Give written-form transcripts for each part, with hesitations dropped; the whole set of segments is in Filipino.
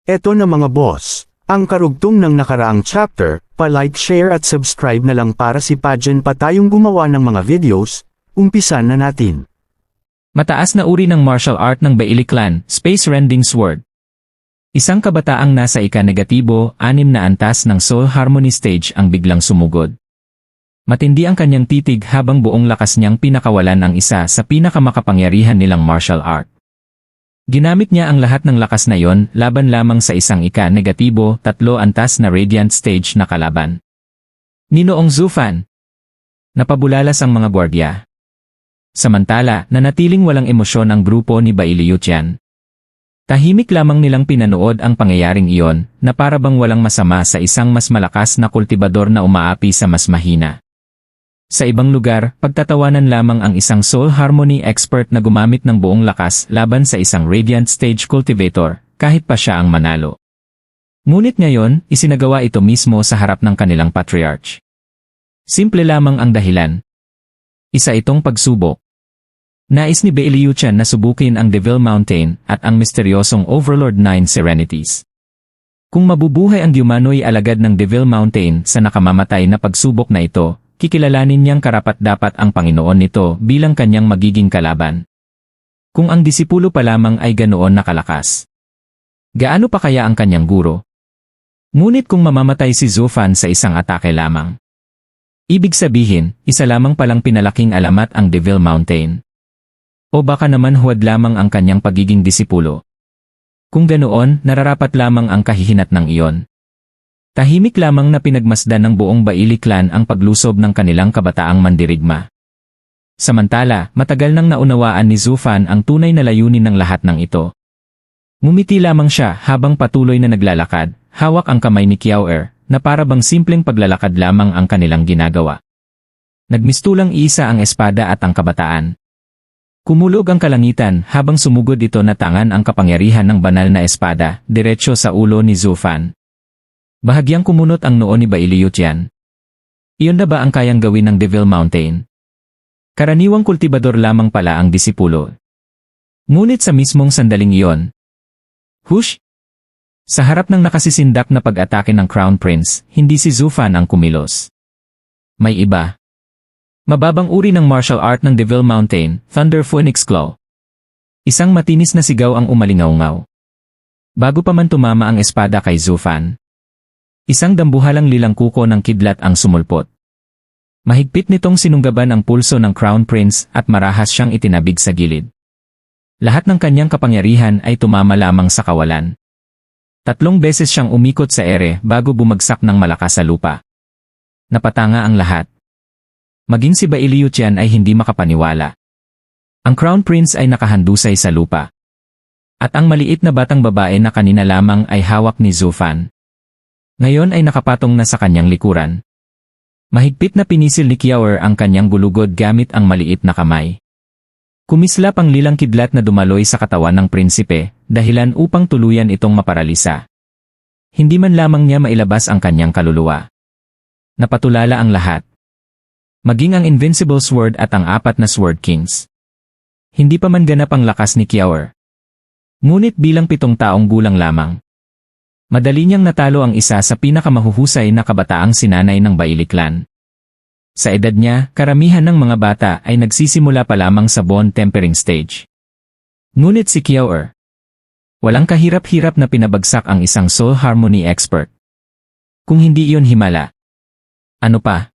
Eto na mga boss, ang karugtong ng nakaraang chapter, pa-like, share at subscribe na lang para si Pajen pa tayong gumawa ng mga videos, umpisan na natin. Mataas na uri ng martial art ng Bailey Clan, Space Rending Sword. Isang kabataang nasa ika-negatibo, 6 na antas ng Soul Harmony Stage ang biglang sumugod. Matindi ang kanyang titig habang buong lakas niyang pinakawalan ang isa sa pinakamakapangyarihan nilang martial art. Ginamit niya ang lahat ng lakas na yon laban lamang sa isang ika-negatibo, 3 antas na Radiant Stage na kalaban. Ninoong Zufan. Napabulalas ang mga gwardya. Samantala, nanatiling walang emosyon ang grupo ni Bailey Yutian. Tahimik lamang nilang pinanood ang pangyayaring iyon na para bang walang masama sa isang mas malakas na kultibador na umaapi sa mas mahina. Sa ibang lugar, pagtatawanan lamang ang isang Soul Harmony expert na gumamit ng buong lakas laban sa isang Radiant Stage Cultivator, kahit pa siya ang manalo. Ngunit ngayon, isinagawa ito mismo sa harap ng kanilang Patriarch. Simple lamang ang dahilan. Isa itong pagsubok. Nais ni Bailey Yutian na subukin ang Devil Mountain at ang misteryosong Overlord 9 Serenities. Kung mabubuhay ang Dyumanoy alagad ng Devil Mountain sa nakamamatay na pagsubok na ito, kikilalanin niyang karapat-dapat ang Panginoon nito bilang kanyang magiging kalaban. Kung ang disipulo pa lamang ay ganoon nakalakas, gaano pa kaya ang kanyang guro? Ngunit kung mamamatay si Zufan sa isang atake lamang, ibig sabihin, isa lamang palang pinalaking alamat ang Devil Mountain. O baka naman huwad lamang ang kanyang pagiging disipulo. Kung ganoon, nararapat lamang ang kahihinat ng iyon. Tahimik lamang na pinagmasdan ng buong Bailey Clan ang paglusob ng kanilang kabataang mandirigma. Samantala, matagal nang naunawaan ni Zufan ang tunay na layunin ng lahat ng ito. Ngumiti lamang siya habang patuloy na naglalakad, hawak ang kamay ni Kiao na para bang simpleng paglalakad lamang ang kanilang ginagawa. Nagmistulang iisa ang espada at ang kabataan. Kumulog ang kalangitan habang sumugod ito na tangan ang kapangyarihan ng banal na espada, diretsyo sa ulo ni Zufan. Bahagyang kumunot ang noo ni Bailey Yutian. Iyon na ba ang kayang gawin ng Devil Mountain? Karaniwang kultibador lamang pala ang disipulo. Ngunit sa mismong sandaling iyon, hush! Sa harap ng nakasisindak na pag-atake ng Crown Prince, hindi si Zufan ang kumilos. May iba. Mababang uri ng martial art ng Devil Mountain, Thunder Phoenix Claw. Isang matinis na sigaw ang umalingaw-ngaw. Bago pa man tumama ang espada kay Zufan, isang dambuhalang lilangkuko ng kidlat ang sumulpot. Mahigpit nitong sinunggaban ang pulso ng Crown Prince at marahas siyang itinabig sa gilid. Lahat ng kanyang kapangyarihan ay tumama lamang sa kawalan. 3 beses siyang umikot sa ere bago bumagsak ng malakas sa lupa. Napatanga ang lahat. Maging si Bailey Yutian ay hindi makapaniwala. Ang Crown Prince ay nakahandusay sa lupa. At ang maliit na batang babae na kanina lamang ay hawak ni Zufan, ngayon ay nakapatong na sa kanyang likuran. Mahigpit na pinisil ni Kiao ang kanyang gulugod gamit ang maliit na kamay. Kumislap ang lilang kidlat na dumaloy sa katawan ng prinsipe, dahilan upang tuluyan itong maparalisa. Hindi man lamang niya mailabas ang kanyang kaluluwa. Napatulala ang lahat. Maging ang Invincible Sword at ang 4 na Sword Kings. Hindi pa man ganap ang lakas ni Kiao. Ngunit bilang 7 taong gulang lamang, madali niyang natalo ang isa sa pinakamahuhusay na kabataang sinanay ng Bailey Clan. Sa edad niya, karamihan ng mga bata ay nagsisimula pa lamang sa bone tempering stage. Ngunit si Kiao, walang kahirap-hirap na pinabagsak ang isang Soul Harmony expert. Kung hindi iyon himala, ano pa?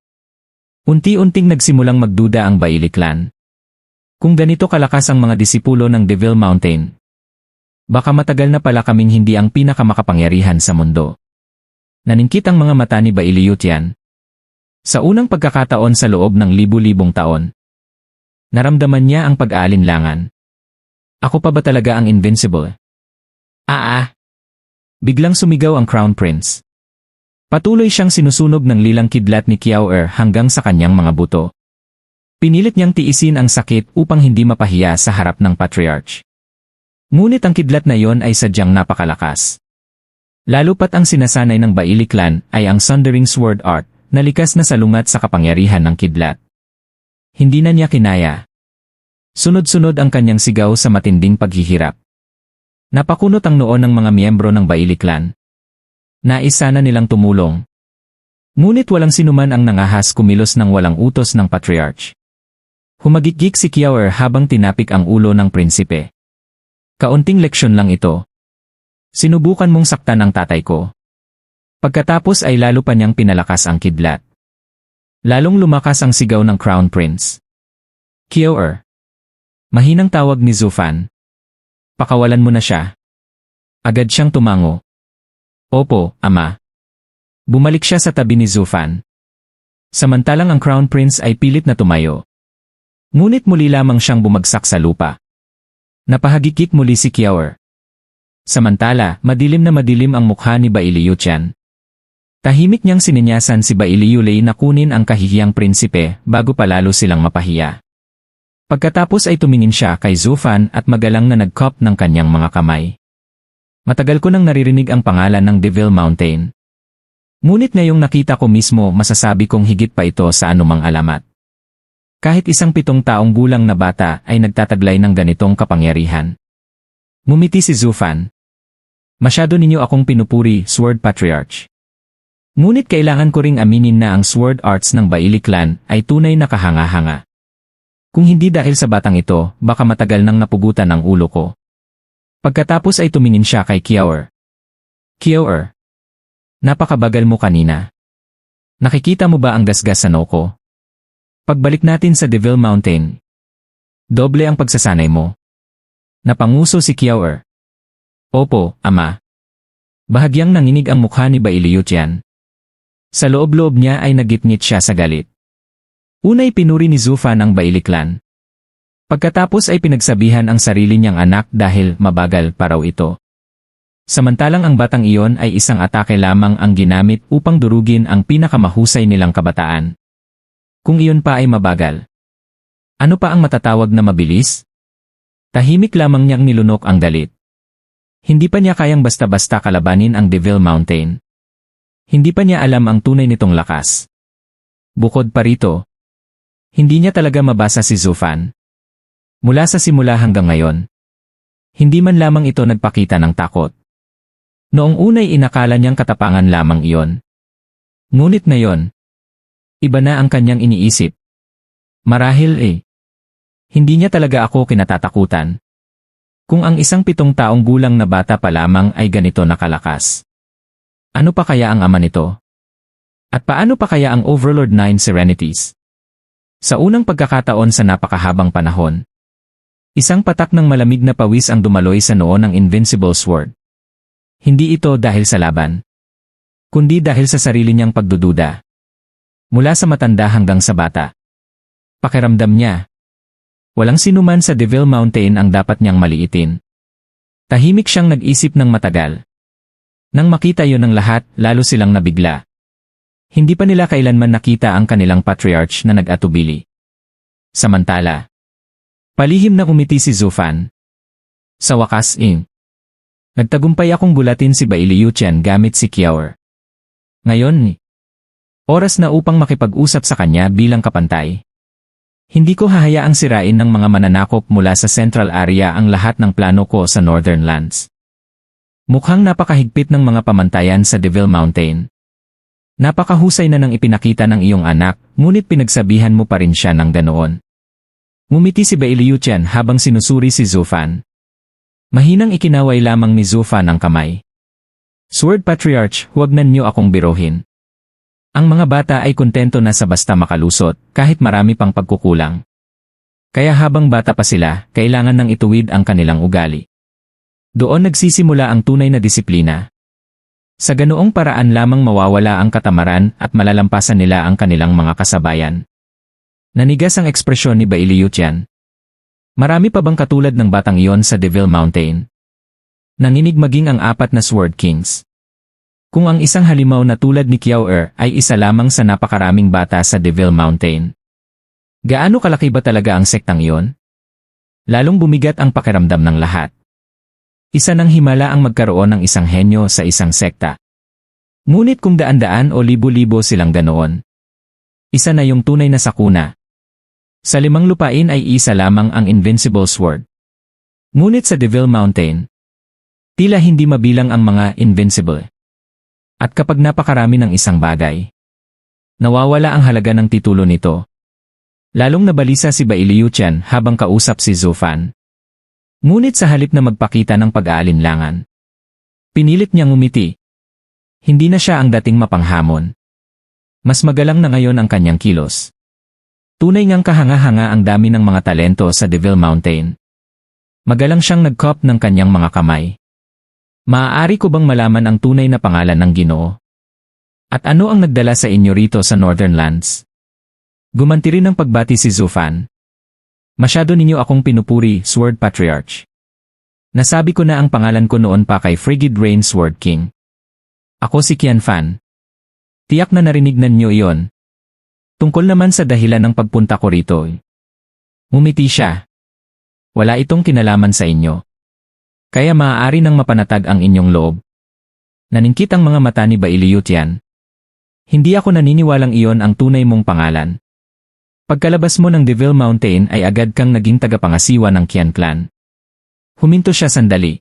Unti-unting nagsimulang magduda ang Bailey Clan. Kung ganito kalakas ang mga disipulo ng Devil Mountain, baka matagal na pala kaming hindi ang pinakamakapangyarihan sa mundo. Naningkit ang mga mata ni Bailey Yutian. Sa unang pagkakataon sa loob ng libu-libong taon, naramdaman niya ang pag-aalinlangan. Ako pa ba talaga ang invincible? Biglang sumigaw ang Crown Prince. Patuloy siyang sinusunog ng lilang kidlat ni Kiao hanggang sa kanyang mga buto. Pinilit niyang tiisin ang sakit upang hindi mapahiya sa harap ng Patriarch. Ngunit ang kidlat na yon ay sadyang napakalakas. Lalo pat ang sinasanay ng Bailey Clan ay ang Sundering Sword Art, na likas na salungat sa kapangyarihan ng kidlat. Hindi na niya kinaya. Sunod-sunod ang kanyang sigaw sa matinding paghihirap. Napakunot ang noo ng mga miyembro ng Baili Clan. Nais sana nilang tumulong. Ngunit walang sinuman ang nangahas kumilos ng walang utos ng Patriarch. Humagikgik si Kiawer habang tinapik ang ulo ng prinsipe. Kaunting leksyon lang ito. Sinubukan mong saktan ang tatay ko. Pagkatapos ay lalo pa niyang pinalakas ang kidlat. Lalong lumakas ang sigaw ng Crown Prince. Kiawer. Mahinang tawag ni Zufan. Pakawalan mo na siya. Agad siyang tumango. Opo, ama. Bumalik siya sa tabi ni Zufan. Samantalang ang Crown Prince ay pilit na tumayo. Ngunit muli lamang siyang bumagsak sa lupa. Napahagikik muli si Kiawer. Samantala, madilim na madilim ang mukha ni Bailiu Tian. Tahimik niyang sininyasan si Bailiu Lei na kunin ang kahihiyang prinsipe bago palalo silang mapahiya. Pagkatapos ay tumingin siya kay Zufan at magalang na nagkop ng kanyang mga kamay. Matagal ko nang naririnig ang pangalan ng Devil Mountain. Ngunit ngayong nakita ko mismo masasabi kong higit pa ito sa anumang alamat. Kahit isang 7 taong gulang na bata ay nagtataglay ng ganitong kapangyarihan. Ngumiti si Zufan. Masyado ninyo akong pinupuri, Sword Patriarch. Ngunit kailangan ko ring aminin na ang sword arts ng Baili Clan ay tunay na kahanga-hanga. Kung hindi dahil sa batang ito, baka matagal nang napugutan ang ulo ko. Pagkatapos ay tumingin siya kay Kiawer. Kiawer. Napakabagal mo kanina. Nakikita mo ba ang gasgas sa noo ko? Pagbalik natin sa Devil Mountain, doble ang pagsasanay mo. Napanguso si Kiawer. Opo, ama. Bahagyang nanginig ang mukha ni Bailiu Tian. Sa loob-loob niya ay nagitngit siya sa galit. Unay pinuri ni Zufan ang Baili Clan. Pagkatapos ay pinagsabihan ang sarili niyang anak dahil mabagal pa raw ito. Samantalang ang batang iyon ay isang atake lamang ang ginamit upang durugin ang pinakamahusay nilang kabataan. Kung iyon pa ay mabagal. Ano pa ang matatawag na mabilis? Tahimik lamang niyang nilunok ang galit. Hindi pa niya kayang basta-basta kalabanin ang Devil Mountain. Hindi pa niya alam ang tunay nitong lakas. Bukod pa rito, hindi niya talaga mabasa si Zufan. Mula sa simula hanggang ngayon, hindi man lamang ito nagpakita ng takot. Noong unay inakala niyang katapangan lamang iyon. Ngunit ngayon, iba na ang kanyang iniisip. Marahil hindi niya talaga ako kinatatakutan. Kung ang isang 7 taong gulang na bata pa lamang ay ganito nakalakas. Ano pa kaya ang ama nito? At paano pa kaya ang Overlord 9 Serenities? Sa unang pagkakataon sa napakahabang panahon, isang patak ng malamig na pawis ang dumaloy sa noo ng Invincible Sword. Hindi ito dahil sa laban, kundi dahil sa sarili niyang pagdududa. Mula sa matanda hanggang sa bata. Pakiramdam niya. Walang sinuman sa Devil Mountain ang dapat niyang maliitin. Tahimik siyang nag-isip ng matagal. Nang makita yon ng lahat, lalo silang nabigla. Hindi pa nila kailanman nakita ang kanilang patriarch na nag-atubili. Samantala, palihim na umiti si Zufan. Sa wakas, nagtagumpay akong gulatin si Bailiu Tian gamit si Kiawer. Ngayon, oras na upang makipag-usap sa kanya bilang kapantay. Hindi ko hahayaang sirain ng mga mananakop mula sa Central Area ang lahat ng plano ko sa Northern Lands. Mukhang napakahigpit ng mga pamantayan sa Devil Mountain. Napakahusay na nang ipinakita ng iyong anak, ngunit pinagsabihan mo pa rin siya ng ganoon. Ngumiti si Bailiu Tian habang sinusuri si Zufan. Mahinang ikinaway lamang ni Zufan ang kamay. Sword Patriarch, huwag na niyo akong birohin. Ang mga bata ay kontento na sa basta makalusot, kahit marami pang pagkukulang. Kaya habang bata pa sila, kailangan nang ituwid ang kanilang ugali. Doon nagsisimula ang tunay na disiplina. Sa ganoong paraan lamang mawawala ang katamaran at malalampasan nila ang kanilang mga kasabayan. Nanigas ang ekspresyon ni Bailiu Tian. Marami pa bang katulad ng batang iyon sa Devil Mountain? Nanginig maging ang 4 na Sword Kings. Kung ang isang halimaw na tulad ni Kiawer ay isa lamang sa napakaraming bata sa Devil Mountain. Gaano kalaki ba talaga ang sektang iyon? Lalong bumigat ang pakiramdam ng lahat. Isa ng himala ang magkaroon ng isang henyo sa isang sekta. Ngunit kung daan-daan o libo-libo silang ganoon, isa na yung tunay na sakuna. Sa 5 lupain ay isa lamang ang Invincible Sword. Ngunit sa Devil Mountain, Tila hindi mabilang ang mga invincible. At kapag napakarami ng isang bagay, nawawala ang halaga ng titulo nito. Lalong nabalisa si Bai Liuqian habang kausap si Zhou Fan. Ngunit sa halip na magpakita ng pag-aalinlangan, pinilit niyang umiti. Hindi na siya ang dating mapanghamon. Mas magalang na ngayon ang kanyang kilos. Tunay ngang kahanga-hanga ang dami ng mga talento sa Devil Mountain. Magalang siyang nag-cup ng kanyang mga kamay. Maaari ko bang malaman ang tunay na pangalan ng Ginoo? At ano ang nagdala sa inyo rito sa Northern Lands? Gumanti rin ng pagbati si Zhou Fan. Masyado ninyo akong pinupuri, Sword Patriarch. Nasabi ko na ang pangalan ko noon pa kay Frigid Rain Sword King. Ako si Qian Fan. Tiyak na narinig na niyo iyon. Tungkol naman sa dahilan ng pagpunta ko rito. Ngumiti siya. Wala itong kinalaman sa inyo. Kaya maaari nang mapanatag ang inyong loob. Naningkit ang mga mata ni Bai Liuqian. Hindi ako naniniwalang iyon ang tunay mong pangalan. Pagkalabas mo ng Devil Mountain ay agad kang naging tagapangasiwa ng Qian Clan. Huminto siya sandali.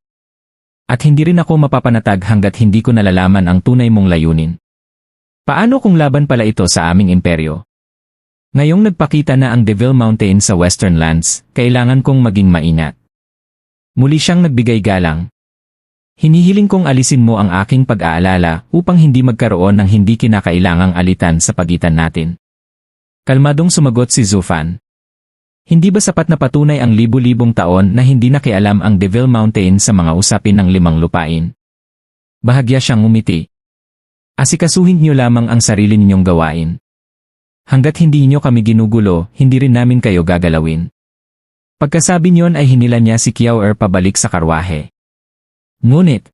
At hindi rin ako mapapanatag hanggat hindi ko nalalaman ang tunay mong layunin. Paano kung laban pala ito sa aming imperyo? Ngayong nagpakita na ang Devil Mountain sa Western Lands, kailangan kong maging maingat. Muli siyang nagbigay galang. Hinihiling kong alisin mo ang aking pag-aalala upang hindi magkaroon ng hindi kinakailangang alitan sa pagitan natin. Kalmadong sumagot si Zhou Fan. Hindi ba sapat na patunay ang libu-libong taon na hindi nakialam ang Devil Mountain sa mga usapin ng limang lupain? Bahagya siyang umiti. Asikasuhin niyo lamang ang sarili ninyong gawain. Hanggat hindi niyo kami ginugulo, hindi rin namin kayo gagalawin. Pagkasabi niyon ay hinila niya si Qiao Er pabalik sa karwahe. Ngunit,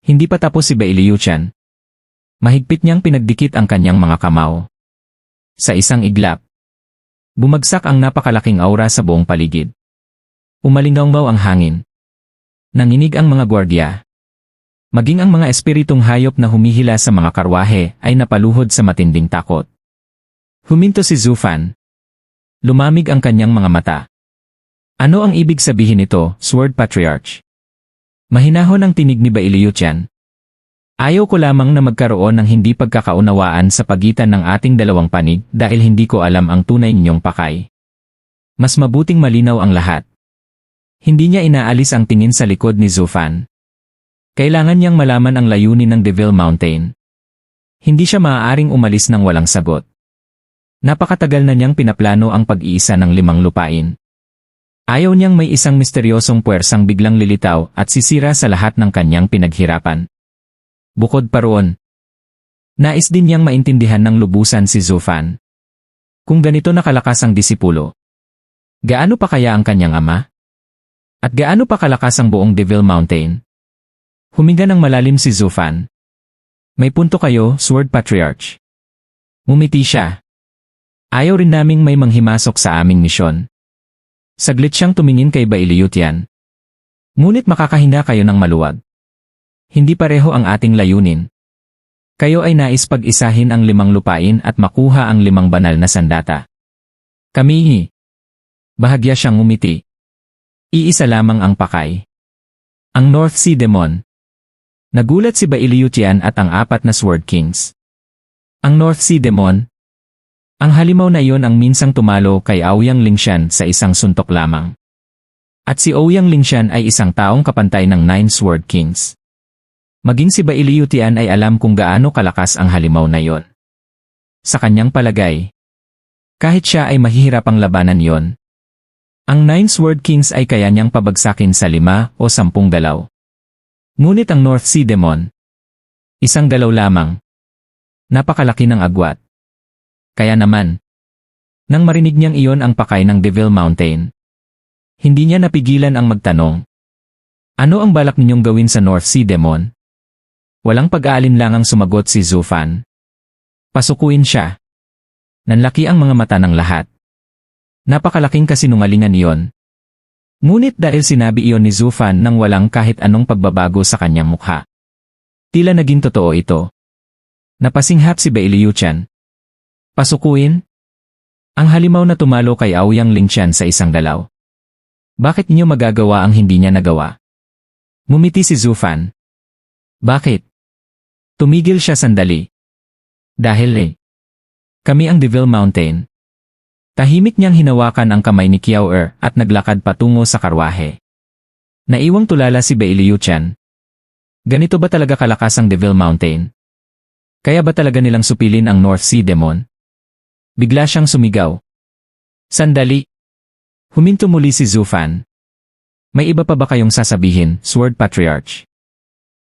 hindi pa tapos si Bai Liuqian. Mahigpit niyang pinagdikit ang kanyang mga kamao. Sa isang iglap, bumagsak ang napakalaking aura sa buong paligid. Umalinggaw ang hangin. Nanginig ang mga gwardya. Maging ang mga espiritong hayop na humihila sa mga karwahe ay napaluhod sa matinding takot. Huminto si Zhou Fan. Lumamig ang kanyang mga mata. Ano ang ibig sabihin nito, Sword Patriarch? Mahinahon ang tinig ni Bai Liuqian. Ayaw ko lamang na magkaroon ng hindi pagkakaunawaan sa pagitan ng ating dalawang panig dahil hindi ko alam ang tunay ninyong pakay. Mas mabuting malinaw ang lahat. Hindi niya inaalis ang tingin sa likod ni Zhou Fan. Kailangan niyang malaman ang layunin ng Devil Mountain. Hindi siya maaaring umalis ng walang sagot. Napakatagal na niyang pinaplano ang pag-iisa ng limang lupain. Ayaw niyang may isang misteryosong puwersang biglang lilitaw at sisira sa lahat ng kanyang pinaghirapan. Bukod pa roon, nais din niyang maintindihan ng lubusan si Zhou Fan. Kung ganito nakalakas ang disipulo, gaano pa kaya ang kanyang ama? At gaano pa kalakas ang buong Devil Mountain? Huminga ng malalim si Zhou Fan. May punto kayo, Sword Patriarch. Ngumiti siya. Ayaw rin naming may manghimasok sa aming misyon. Saglit siyang tumingin kay Bai Liuqian. Ngunit makakahinda kayo ng maluwag. Hindi pareho ang ating layunin. Kayo ay nais pag-isahin ang limang lupain at makuha ang limang banal na sandata. Kami, bahagya siyang umiti. Iisa lamang ang pakay. Ang North Sea Demon. Nagulat si Bai Liuqian at ang apat na Sword Kings. Ang North Sea Demon. Ang halimaw na iyon ang minsang tumalo kay Aoyang Lingshan sa isang suntok lamang. At si Aoyang Lingshan ay isang taong kapantay ng 9 Sword Kings. Maging si Bai Liuqian ay alam kung gaano kalakas ang halimaw na iyon. Sa kanyang palagay, kahit siya ay mahihirapang labanan iyon, ang 9 Sword Kings ay kaya niyang pabagsakin sa 5 o 10 galaw. Ngunit ang North Sea Demon, isang galaw lamang. Napakalaki ng agwat. Kaya naman, nang marinig niyang iyon ang pakay ng Devil Mountain, hindi niya napigilan ang magtanong. Ano ang balak ninyong gawin sa North Sea Demon? Walang pag-aalinlangang sumagot si Zhou Fan. Pasukuin siya. Nanlaki ang mga mata ng lahat. Napakalaking kasinungalingan iyon. Ngunit dahil sinabi iyon ni Zhou Fan nang walang kahit anong pagbabago sa kanyang mukha, tila naging totoo ito. Napasinghap si Bai Liuqian. Pasukuin? Ang halimaw na tumalo kay Aoyang Lingshan sa isang galaw. Bakit niyo magagawa ang hindi niya nagawa? Ngumiti si Zufan. Bakit? Tumigil siya sandali. Dahil kami ang Devil Mountain. Tahimik niyang hinawakan ang kamay ni Kiao at naglakad patungo sa karwahe. Naiwang tulala si Bailiuchan. Ganito ba talaga kalakas ang Devil Mountain? Kaya ba talaga nilang supilin ang North Sea Demon? Bigla siyang sumigaw. Sandali. Huminto muli si Zufan. May iba pa ba kayong sasabihin, Sword Patriarch?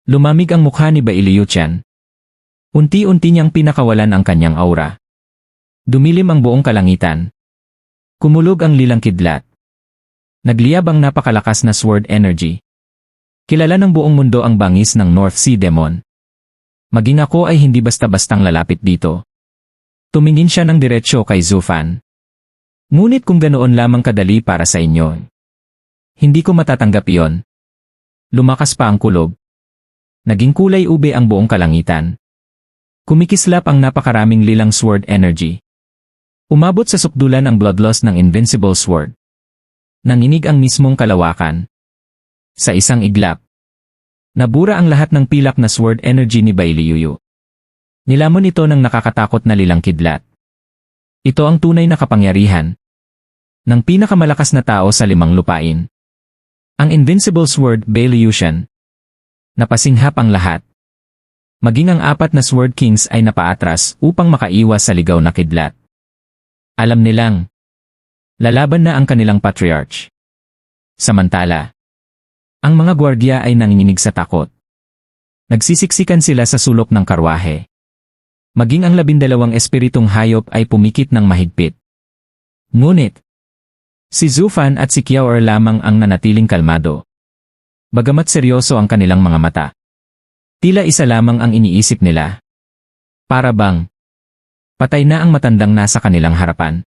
Lumamig ang mukha ni Bailiuchan. Unti-unti niyang pinakawalan ang kanyang aura. Dumilim ang buong kalangitan. Kumulog ang lilang kidlat. Nagliyab ang napakalakas na sword energy. Kilala ng buong mundo ang bangis ng North Sea Demon. Maging ako ay hindi basta-bastang lalapit dito. Tumingin siya ng diretsyo kay Zufan. Ngunit kung ganoon lamang kadali para sa inyo, hindi ko matatanggap iyon. Lumakas pa ang kulob. Naging kulay ube ang buong kalangitan. Kumikislap ang napakaraming lilang sword energy. Umabot sa sukdulan ang bloodlust ng Invincible Sword. Nanginig ang mismong kalawakan. Sa isang iglap, nabura ang lahat ng pilak na sword energy ni Bailiuyu. Nilamon ito ng nakakatakot na lilang kidlat. Ito ang tunay na kapangyarihan ng pinakamalakas na tao sa limang lupain. Ang Invincible Sword Bailiushan. Napasinghap ang lahat. Maging ang 4 na Sword Kings ay napaatras upang makaiwas sa ligaw na kidlat. Alam nilang lalaban na ang kanilang patriarch. Samantala, ang mga gwardya ay nanginginig sa takot. Nagsisiksikan sila sa sulok ng karwahe. Maging ang 12 espiritong hayop ay pumikit ng mahigpit. Ngunit, si Zufan at si Kiao lamang ang nanatiling kalmado. Bagamat seryoso ang kanilang mga mata. Tila isa lamang ang iniisip nila. Para bang patay na ang matandang nasa kanilang harapan.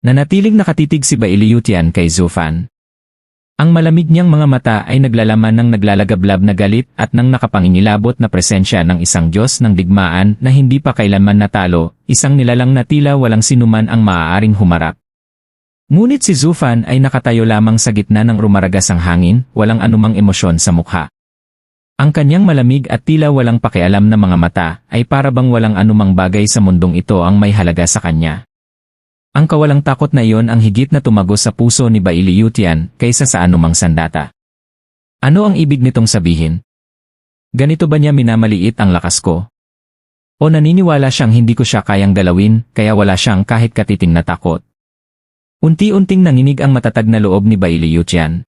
Nanatiling nakatitig si Bailiutian kay Zufan. Ang malamig niyang mga mata ay naglalaman ng naglalagablab na galit at ng nakapangingilabot na presensya ng isang Diyos ng digmaan na hindi pa kailanman natalo, isang nilalang na tila walang sinuman ang maaaring humarap. Ngunit si Zufan ay nakatayo lamang sa gitna ng rumaragas ang hangin, walang anumang emosyon sa mukha. Ang kanyang malamig at tila walang pakialam na mga mata ay para bang walang anumang bagay sa mundong ito ang may halaga sa kanya. Ang kawalang takot na iyon ang higit na tumagos sa puso ni Bailiutian kaysa sa anumang sandata. Ano ang ibig nitong sabihin? Ganito ba niya minamaliit ang lakas ko? O naniniwala siyang hindi ko siya kayang galawin kaya wala siyang kahit katiting na takot? Unti-unting nanginig ang matatag na loob ni Bailiutian.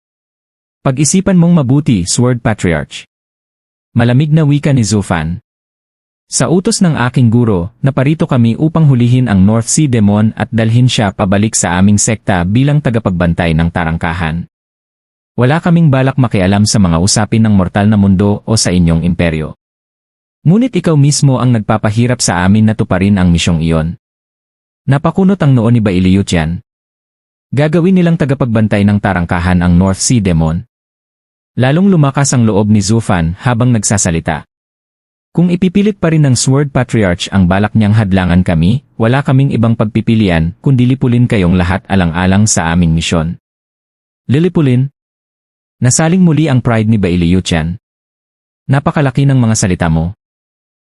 Pag-isipan mong mabuti, Sword Patriarch. Malamig na wika ni Zufan. Sa utos ng aking guro, naparito kami upang hulihin ang North Sea Demon at dalhin siya pabalik sa aming sekta bilang tagapagbantay ng tarangkahan. Wala kaming balak makialam sa mga usapin ng mortal na mundo o sa inyong imperyo. Ngunit ikaw mismo ang nagpapahirap sa amin na tuparin ang misyong iyon. Napakunot ang noo ni Bailiutian. Gagawin nilang tagapagbantay ng tarangkahan ang North Sea Demon. Lalong lumakas ang loob ni Zufan habang nagsasalita. Kung ipipilit pa rin ng Sword Patriarch ang balak niyang hadlangan kami, wala kaming ibang pagpipilian kundi lipulin kayong lahat alang-alang sa aming misyon. Lilipulin? Nasaling muli ang pride ni Bailiutian. Napakalaki ng mga salita mo.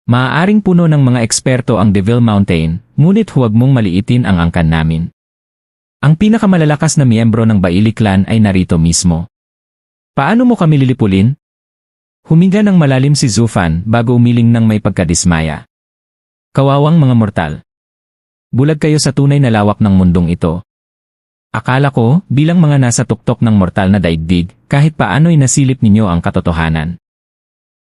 Maaaring puno ng mga eksperto ang Devil Mountain, ngunit huwag mong maliitin ang angkan namin. Ang pinakamalalakas na miyembro ng Baili Clan ay narito mismo. Paano mo kami lilipulin? Huminga ng malalim si Zufan bago umiling ng may pagkadismaya. Kawawang mga mortal. Bulag kayo sa tunay na lawak ng mundong ito. Akala ko, bilang mga nasa tuktok ng mortal na daigdig, kahit paano'y nasilip ninyo ang katotohanan.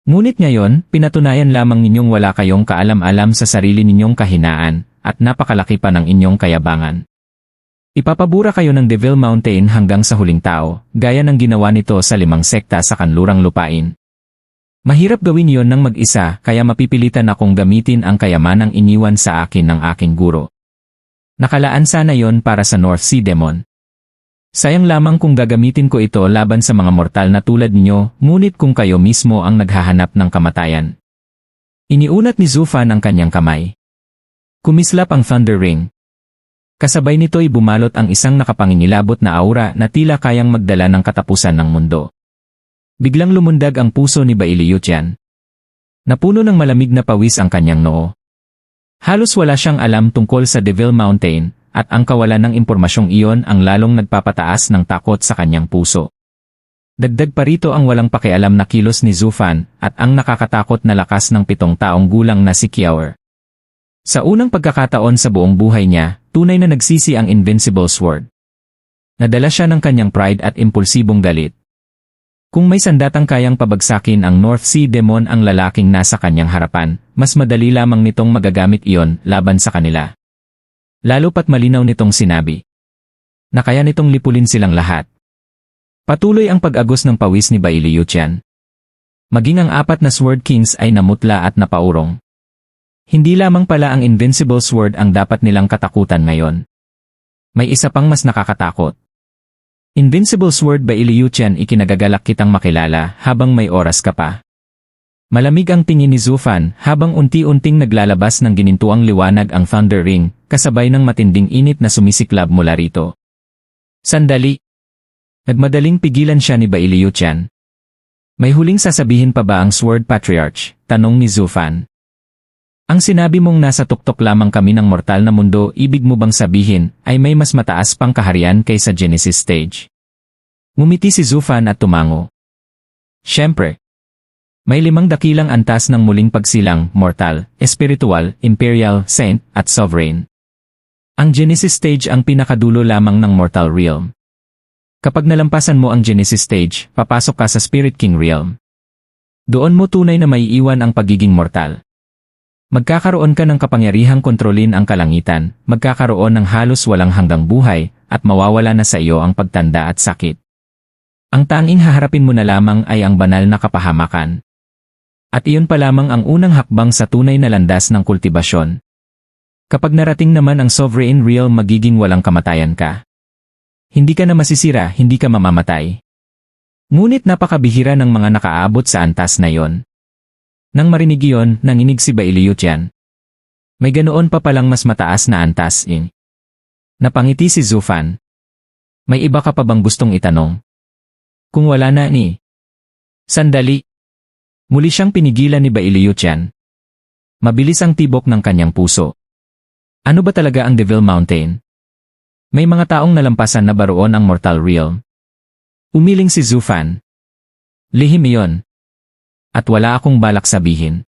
Ngunit ngayon, pinatunayan lamang ninyong wala kayong kaalam-alam sa sarili ninyong kahinaan, at napakalaki pa ng inyong kayabangan. Ipapabura kayo ng Devil Mountain hanggang sa huling tao, gaya ng ginawa nito sa 5 sekta sa kanlurang lupain. Mahirap gawin iyon ng mag-isa kaya mapipilitan akong gamitin ang kayamanang iniwan sa akin ng aking guro. Nakalaan sana yon para sa North Sea Demon. Sayang lamang kung gagamitin ko ito laban sa mga mortal na tulad ninyo, ngunit kung kayo mismo ang naghahanap ng kamatayan. Iniunat ni Zufan ang kanyang kamay. Kumislap ang Thunder Ring. Kasabay nito'y bumalot ang isang nakapangingilabot na aura na tila kayang magdala ng katapusan ng mundo. Biglang lumundag ang puso ni Bailiutian. Napuno ng malamig na pawis ang kanyang noo. Halos wala siyang alam tungkol sa Devil Mountain, at ang kawalan ng impormasyong iyon ang lalong nagpapataas ng takot sa kanyang puso. Dagdag pa rito ang walang pakialam na kilos ni Zufan at ang nakakatakot na lakas ng 7 taong gulang na si Kiawer. Sa unang pagkakataon sa buong buhay niya, tunay na nagsisi ang Invincible Sword. Nadala siya ng kanyang pride at impulsibong galit. Kung may sandatang kayang pabagsakin ang North Sea Demon ang lalaking nasa kanyang harapan, mas madali lamang nitong magagamit iyon laban sa kanila. Lalo pat malinaw nitong sinabi na kaya nitong lipulin silang lahat. Patuloy ang pag-agos ng pawis ni Bailiutian. Maging ang 4 na Sword Kings ay namutla at napaurong. Hindi lamang pala ang Invincible Sword ang dapat nilang katakutan ngayon. May isa pang mas nakakatakot. Invincible Sword Bailiutian, ikinagagalak kitang makilala habang may oras ka pa. Malamig ang tingin ni Zufan habang unti-unting naglalabas ng ginintuang liwanag ang Thunder Ring, kasabay ng matinding init na sumisiklab mula rito. Sandali! Nagmadaling pigilan siya ni Bailiutian. May huling sasabihin pa ba ang Sword Patriarch? Tanong ni Zufan. Ang sinabi mong nasa tuktok lamang kami ng mortal na mundo, ibig mo bang sabihin ay may mas mataas pang kaharian kaysa Genesis Stage? Ngumiti si Zufan at tumango. Siyempre. May 5 dakilang antas ng muling pagsilang, mortal, spiritual, imperial, saint, at sovereign. Ang Genesis Stage ang pinakadulo lamang ng mortal realm. Kapag nalampasan mo ang Genesis Stage, papasok ka sa Spirit King realm. Doon mo tunay na maiiwan ang pagiging mortal. Magkakaroon ka ng kapangyarihang kontrolin ang kalangitan, magkakaroon ng halos walang hanggang buhay, at mawawala na sa iyo ang pagtanda at sakit. Ang tanging haharapin mo na lamang ay ang banal na kapahamakan. At iyon pa lamang ang unang hakbang sa tunay na landas ng kultibasyon. Kapag narating naman ang Sovereign Realm, magiging walang kamatayan ka. Hindi ka na masisira, hindi ka mamamatay. Ngunit napakabihira ng mga nakaabot sa antas na yon. Nang marinig iyon, nanginig si Bailiutian. May ganoon pa palang mas mataas na antas in. Napangiti si Zufan. May iba ka pa bang gustong itanong? Kung wala na ni. Sandali. Muli siyang pinigilan ni Bailiutian. Mabilis ang tibok ng kanyang puso. Ano ba talaga ang Devil Mountain? May mga taong nalampasan na ba roon ang mortal realm? Umiling si Zufan. Lihim iyon. At wala akong balak sabihin.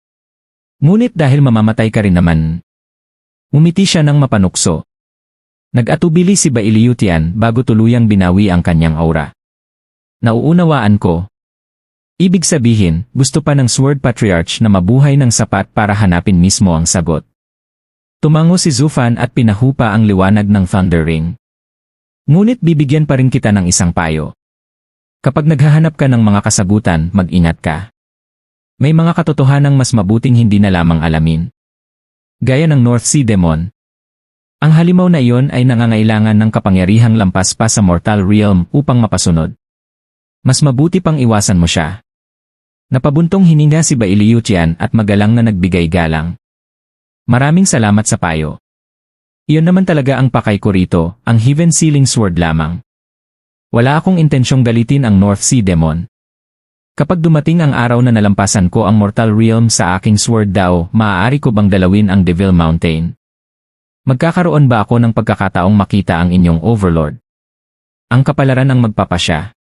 Ngunit dahil mamamatay ka rin naman. Umiti siya ng mapanukso. Nag-atubili si Bailiutian bago tuluyang binawi ang kanyang aura. Nauunawaan ko. Ibig sabihin, gusto pa ng Sword Patriarch na mabuhay ng sapat para hanapin mismo ang sagot. Tumango si Zufan at pinahupa ang liwanag ng Thunder Ring. Ngunit bibigyan pa rin kita ng isang payo. Kapag naghahanap ka ng mga kasagutan, mag-ingat ka. May mga katotohanang mas mabuting hindi na lamang alamin. Gaya ng North Sea Demon. Ang halimaw na iyon ay nangangailangan ng kapangyarihang lampas pa sa mortal realm upang mapasunod. Mas mabuti pang iwasan mo siya. Napabuntong hininga si Bailiutian at magalang na nagbigay galang. Maraming salamat sa payo. Iyon naman talaga ang pakay ko rito, ang Heaven Sealing Sword lamang. Wala akong intensyong galitin ang North Sea Demon. Kapag dumating ang araw na nalampasan ko ang mortal realm sa aking sword daw, maaari ko bang dalawin ang Devil Mountain? Magkakaroon ba ako ng pagkakataong makita ang inyong overlord? Ang kapalaran ang magpapasya.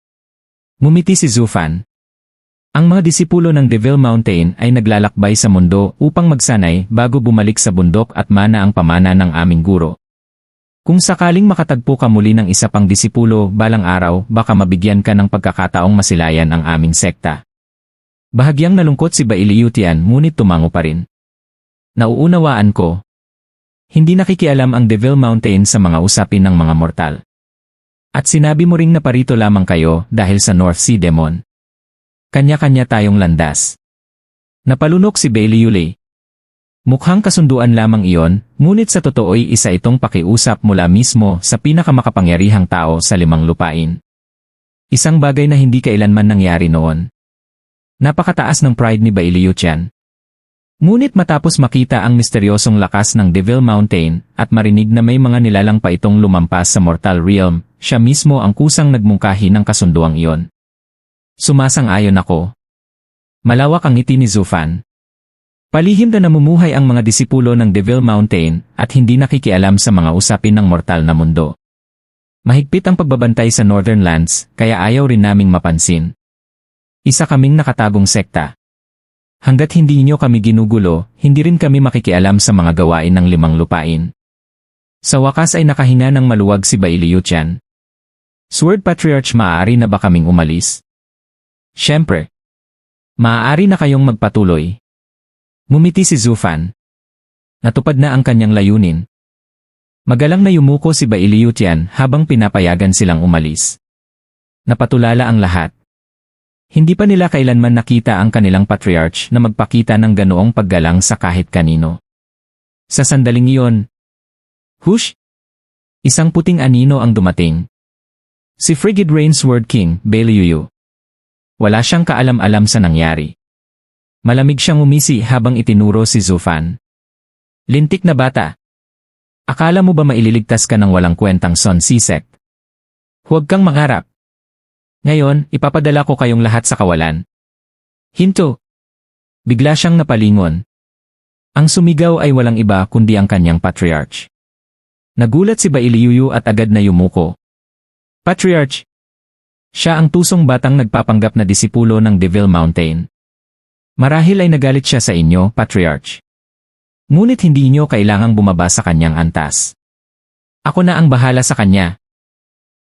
Ngumiti si Zufan. Ang mga disipulo ng Devil Mountain ay naglalakbay sa mundo upang magsanay bago bumalik sa bundok at mana ang pamana ng aming guro. Kung sakaling makatagpo ka muli ng isa pang disipulo balang araw, baka mabigyan ka ng pagkakataong masilayan ang aming sekta. Bahagyang nalungkot si Bailiutian ngunit tumango pa rin. Nauunawaan ko. Hindi nakikialam ang Devil Mountain sa mga usapin ng mga mortal. At sinabi mo ring na parito lamang kayo dahil sa North Sea Demon. Kanya-kanya tayong landas. Napalunok si Bailiuli. Mukhang kasunduan lamang iyon, ngunit sa totoo'y isa itong pakiusap mula mismo sa pinakamakapangyarihang tao sa 5 lupain. Isang bagay na hindi kailanman nangyari noon. Napakataas ng pride ni Bailiutian. Ngunit matapos makita ang misteryosong lakas ng Devil Mountain at marinig na may mga nilalang pa itong lumampas sa mortal realm, siya mismo ang kusang nagmungkahi ng kasunduang iyon. Sumasang-ayon ako. Malawak ang ngiti ni Zufan. Palihim na namumuhay ang mga disipulo ng Devil Mountain at hindi nakikialam sa mga usapin ng mortal na mundo. Mahigpit ang pagbabantay sa Northern Lands, kaya ayaw rin naming mapansin. Isa kaming nakatagong sekta. Hanggat hindi niyo kami ginugulo, hindi rin kami makikialam sa mga gawain ng limang lupain. Sa wakas ay nakahinga ng maluwag si Bailiu Tian. Sword Patriarch, maaari na ba kaming umalis? Siyempre. Maaari na kayong magpatuloy. Ngumiti si Zufan. Natupad na ang kanyang layunin. Magalang na yumuko si Bailiu Tian habang pinapayagan silang umalis. Napatulala ang lahat. Hindi pa nila kailanman nakita ang kanilang patriarch na magpakita ng ganoong paggalang sa kahit kanino. Sa sandaling iyon, hush! Isang puting anino ang dumating. Si Frigid Rain Sword King, Bailiu. Wala siyang kaalam-alam sa nangyari. Malamig siyang umisi habang itinuro si Zufan. Lintik na bata. Akala mo ba maililigtas ka ng walang kwentang Son Sisek? Huwag kang mangarap. Ngayon, ipapadala ko kayong lahat sa kawalan. Hinto! Bigla siyang napalingon. Ang sumigaw ay walang iba kundi ang kanyang patriarch. Nagulat si Bailiu at agad na yumuko. Patriarch! Siya ang tusong batang nagpapanggap na disipulo ng Devil Mountain. Marahil ay nagalit siya sa inyo, Patriarch. Ngunit hindi niyo kailangang bumaba sa kanyang antas. Ako na ang bahala sa kanya.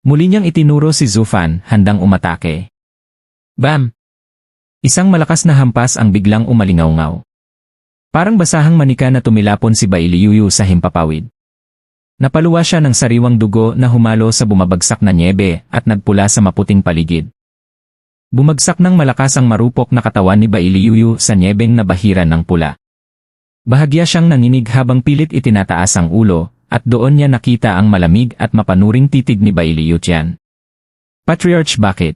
Muli niyang itinuro si Zufan, handang umatake. Bam! Isang malakas na hampas ang biglang umalingaw-ngaw. Parang basahang manika na tumilapon si Bailiu sa himpapawid. Napaluwa siya ng sariwang dugo na humalo sa bumabagsak na nyebe at nagpula sa maputing paligid. Bumagsak ng malakas ang marupok na katawan ni Bailiu sa nyebeng na bahiran ng pula. Bahagya siyang nanginig habang pilit itinataas ang ulo, at doon niya nakita ang malamig at mapanuring titig ni Bailiu Tian. Patriarch, bakit?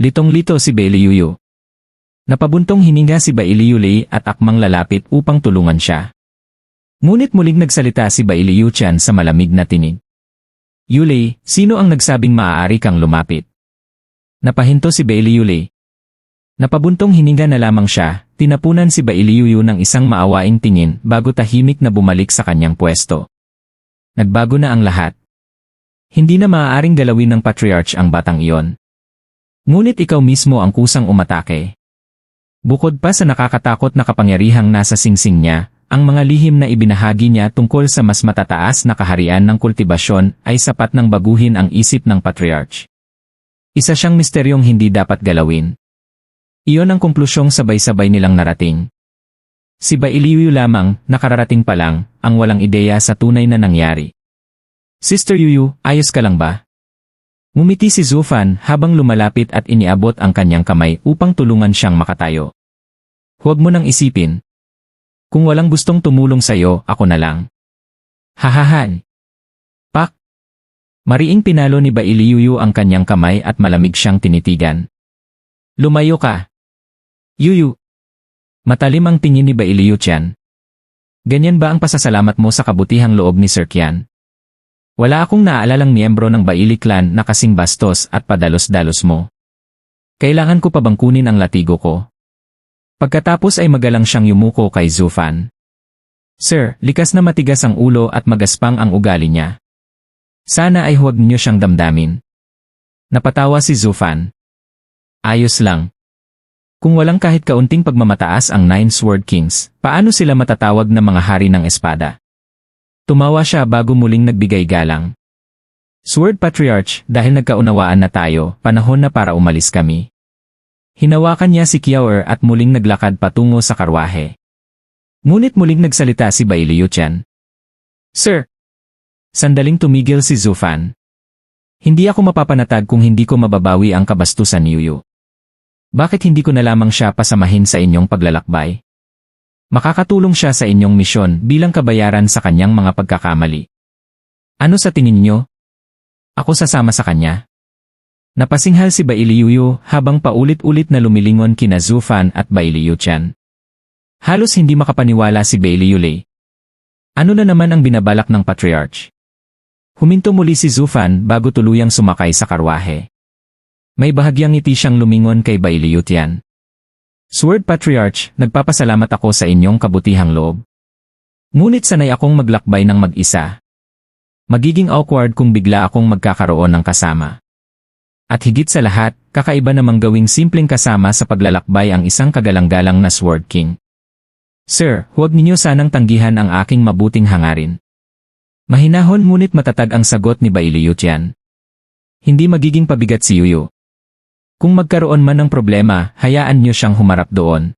Litong-lito si Bailiu. Napabuntong hininga si Bailiu at akmang lalapit upang tulungan siya. Ngunit muling nagsalita si Bailiu Tian sa malamig na tinig. Yulei, sino ang nagsabing maaari kang lumapit? Napahinto si Bailiu. Napabuntong hininga na lamang siya, tinapunan si Bailiu ng isang maawaing tingin bago tahimik na bumalik sa kanyang pwesto. Nagbago na ang lahat. Hindi na maaaring galawin ng patriarch ang batang iyon. Ngunit ikaw mismo ang kusang umatake. Bukod pa sa nakakatakot na kapangyarihang nasa singsing niya, ang mga lihim na ibinahagi niya tungkol sa mas matataas na kaharian ng kultibasyon ay sapat ng baguhin ang isip ng patriarch. Isa siyang misteryong hindi dapat galawin. Iyon ang konklusyong sabay-sabay nilang narating. Si Bailiu lamang, nakararating pa lang, ang walang ideya sa tunay na nangyari. Sister Yu, ayos ka lang ba? Ngumiti si Zufan habang lumalapit at iniabot ang kanyang kamay upang tulungan siyang makatayo. Huwag mo nang isipin. Kung walang gustong tumulong sa'yo, ako na lang. Hahahan. Pak! Mariing pinalo ni Bailiu ang kanyang kamay at malamig siyang tinitigan. Lumayo ka. Yuyu. Matalim ang tingin ni Bailiu Tian. Ganyan ba ang pasasalamat mo sa kabutihang loob ni Sir Qian? Wala akong naaalalang miyembro ng Baili clan na kasing bastos at padalos-dalos mo. Kailangan ko pa bang kunin ang latigo ko? Pagkatapos ay magalang siyang yumuko kay Zufan. Sir, likas na matigas ang ulo at magaspang ang ugali niya. Sana ay huwag niyo siyang damdamin. Napatawa si Zufan. Ayos lang. Kung walang kahit kaunting pagmamataas ang Nine Sword Kings, paano sila matatawag na mga hari ng espada? Tumawa siya bago muling nagbigay galang. Sword Patriarch, dahil nagkaunawaan na tayo, panahon na para umalis kami. Hinawakan niya si Kiaoer at muling naglakad patungo sa karwahe. Ngunit muling nagsalita si Bailiu Tian. Sir! Sandaling tumigil si Zufan. Hindi ako mapapanatag kung hindi ko mababawi ang kabastusan ni Yuyu. Bakit hindi ko na lamang siya pasamahin sa inyong paglalakbay? Makakatulong siya sa inyong misyon bilang kabayaran sa kanyang mga pagkakamali. Ano sa tingin niyo? Ako sasama sa kanya? Napasinghal si Bailiu habang paulit-ulit na lumilingon kina Zufan at Bailiu Tian. Halos hindi makapaniwala si Bailiu. Ano na naman ang binabalak ng patriarch? Huminto muli si Zufan bago tuluyang sumakay sa karwahe. May bahagyang ngiti siyang lumingon kay Bailiutian. Sword Patriarch, nagpapasalamat ako sa inyong kabutihang loob. Ngunit sanay akong maglakbay ng mag-isa. Magiging awkward kung bigla akong magkakaroon ng kasama. At higit sa lahat, kakaiba namang gawing simpleng kasama sa paglalakbay ang isang kagalang-galang na Sword King. Sir, huwag ninyo sanang tanggihan ang aking mabuting hangarin. Mahinahon ngunit matatag ang sagot ni Bailiutian. Hindi magiging pabigat si Yuyu. Kung magkaroon man ng problema, hayaan niyo siyang humarap doon.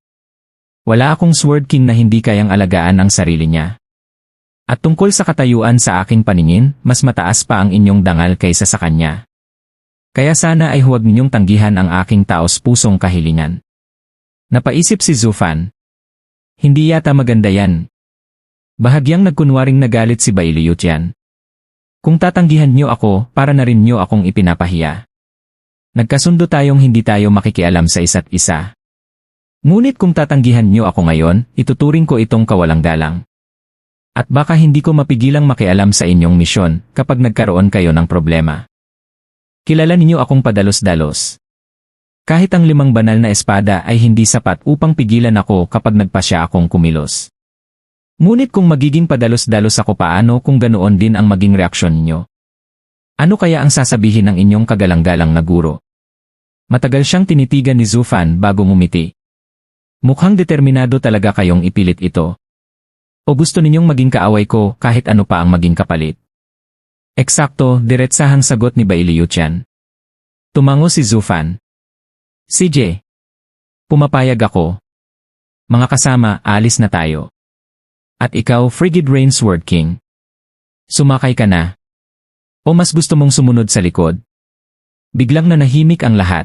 Wala akong Sword King na hindi kayang alagaan ang sarili niya. At tungkol sa katayuan sa aking paningin, mas mataas pa ang inyong dangal kaysa sa kanya. Kaya sana ay huwag ninyong tanggihan ang aking taos-pusong kahilingan. Napaisip si Zufan. Hindi yata maganda yan. Bahagyang nagkunwaring nagalit si Bailiutian. Kung tatanggihan niyo ako, para na rin niyo akong ipinapahiya. Nagkasundo tayong hindi tayo makikialam sa isa't isa. Ngunit kung tatanggihan niyo ako ngayon, ituturing ko itong kawalang galang. At baka hindi ko mapigilang makialam sa inyong misyon kapag nagkaroon kayo ng problema. Kilala ninyo akong padalos-dalos. Kahit ang 5 banal na espada ay hindi sapat upang pigilan ako kapag nagpasya akong kumilos. Ngunit kung magiging padalos-dalos ako, paano kung ganoon din ang maging reaksyon ninyo? Ano kaya ang sasabihin ng inyong kagalang-galang na guro? Matagal siyang tinitigan ni Zufan bago ngumiti. Mukhang determinado talaga kayong ipilit ito. O gusto ninyong maging kaaway ko kahit ano pa ang maging kapalit? Eksakto, diretsahang sagot ni Bailiutian. Tumango si Zufan. CJ. Pumapayag ako. Mga kasama, alis na tayo. At ikaw, Frigid Rain Sword King. Sumakay ka na. O mas gusto mong sumunod sa likod? Biglang nanahimik ang lahat.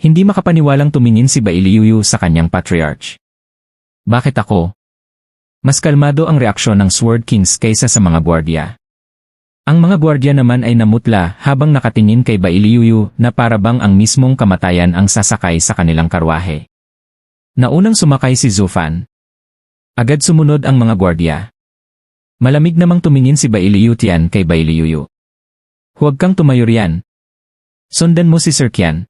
Hindi makapaniwalang tumingin si Bailiuyu sa kanyang patriarch. Bakit ako? Mas kalmado ang reaksyon ng Sword Kings kaysa sa mga gwardiya. Ang mga gwardiya naman ay namutla habang nakatingin kay Bailiuyu na parabang ang mismong kamatayan ang sasakay sa kanilang karwahe. Naunang sumakay si Zufan. Agad sumunod ang mga gwardiya. Malamig namang tumingin si Bailiutian kay Bailiuyu. Huwag kang tumayo riyan. Sundan mo si Sir Qian.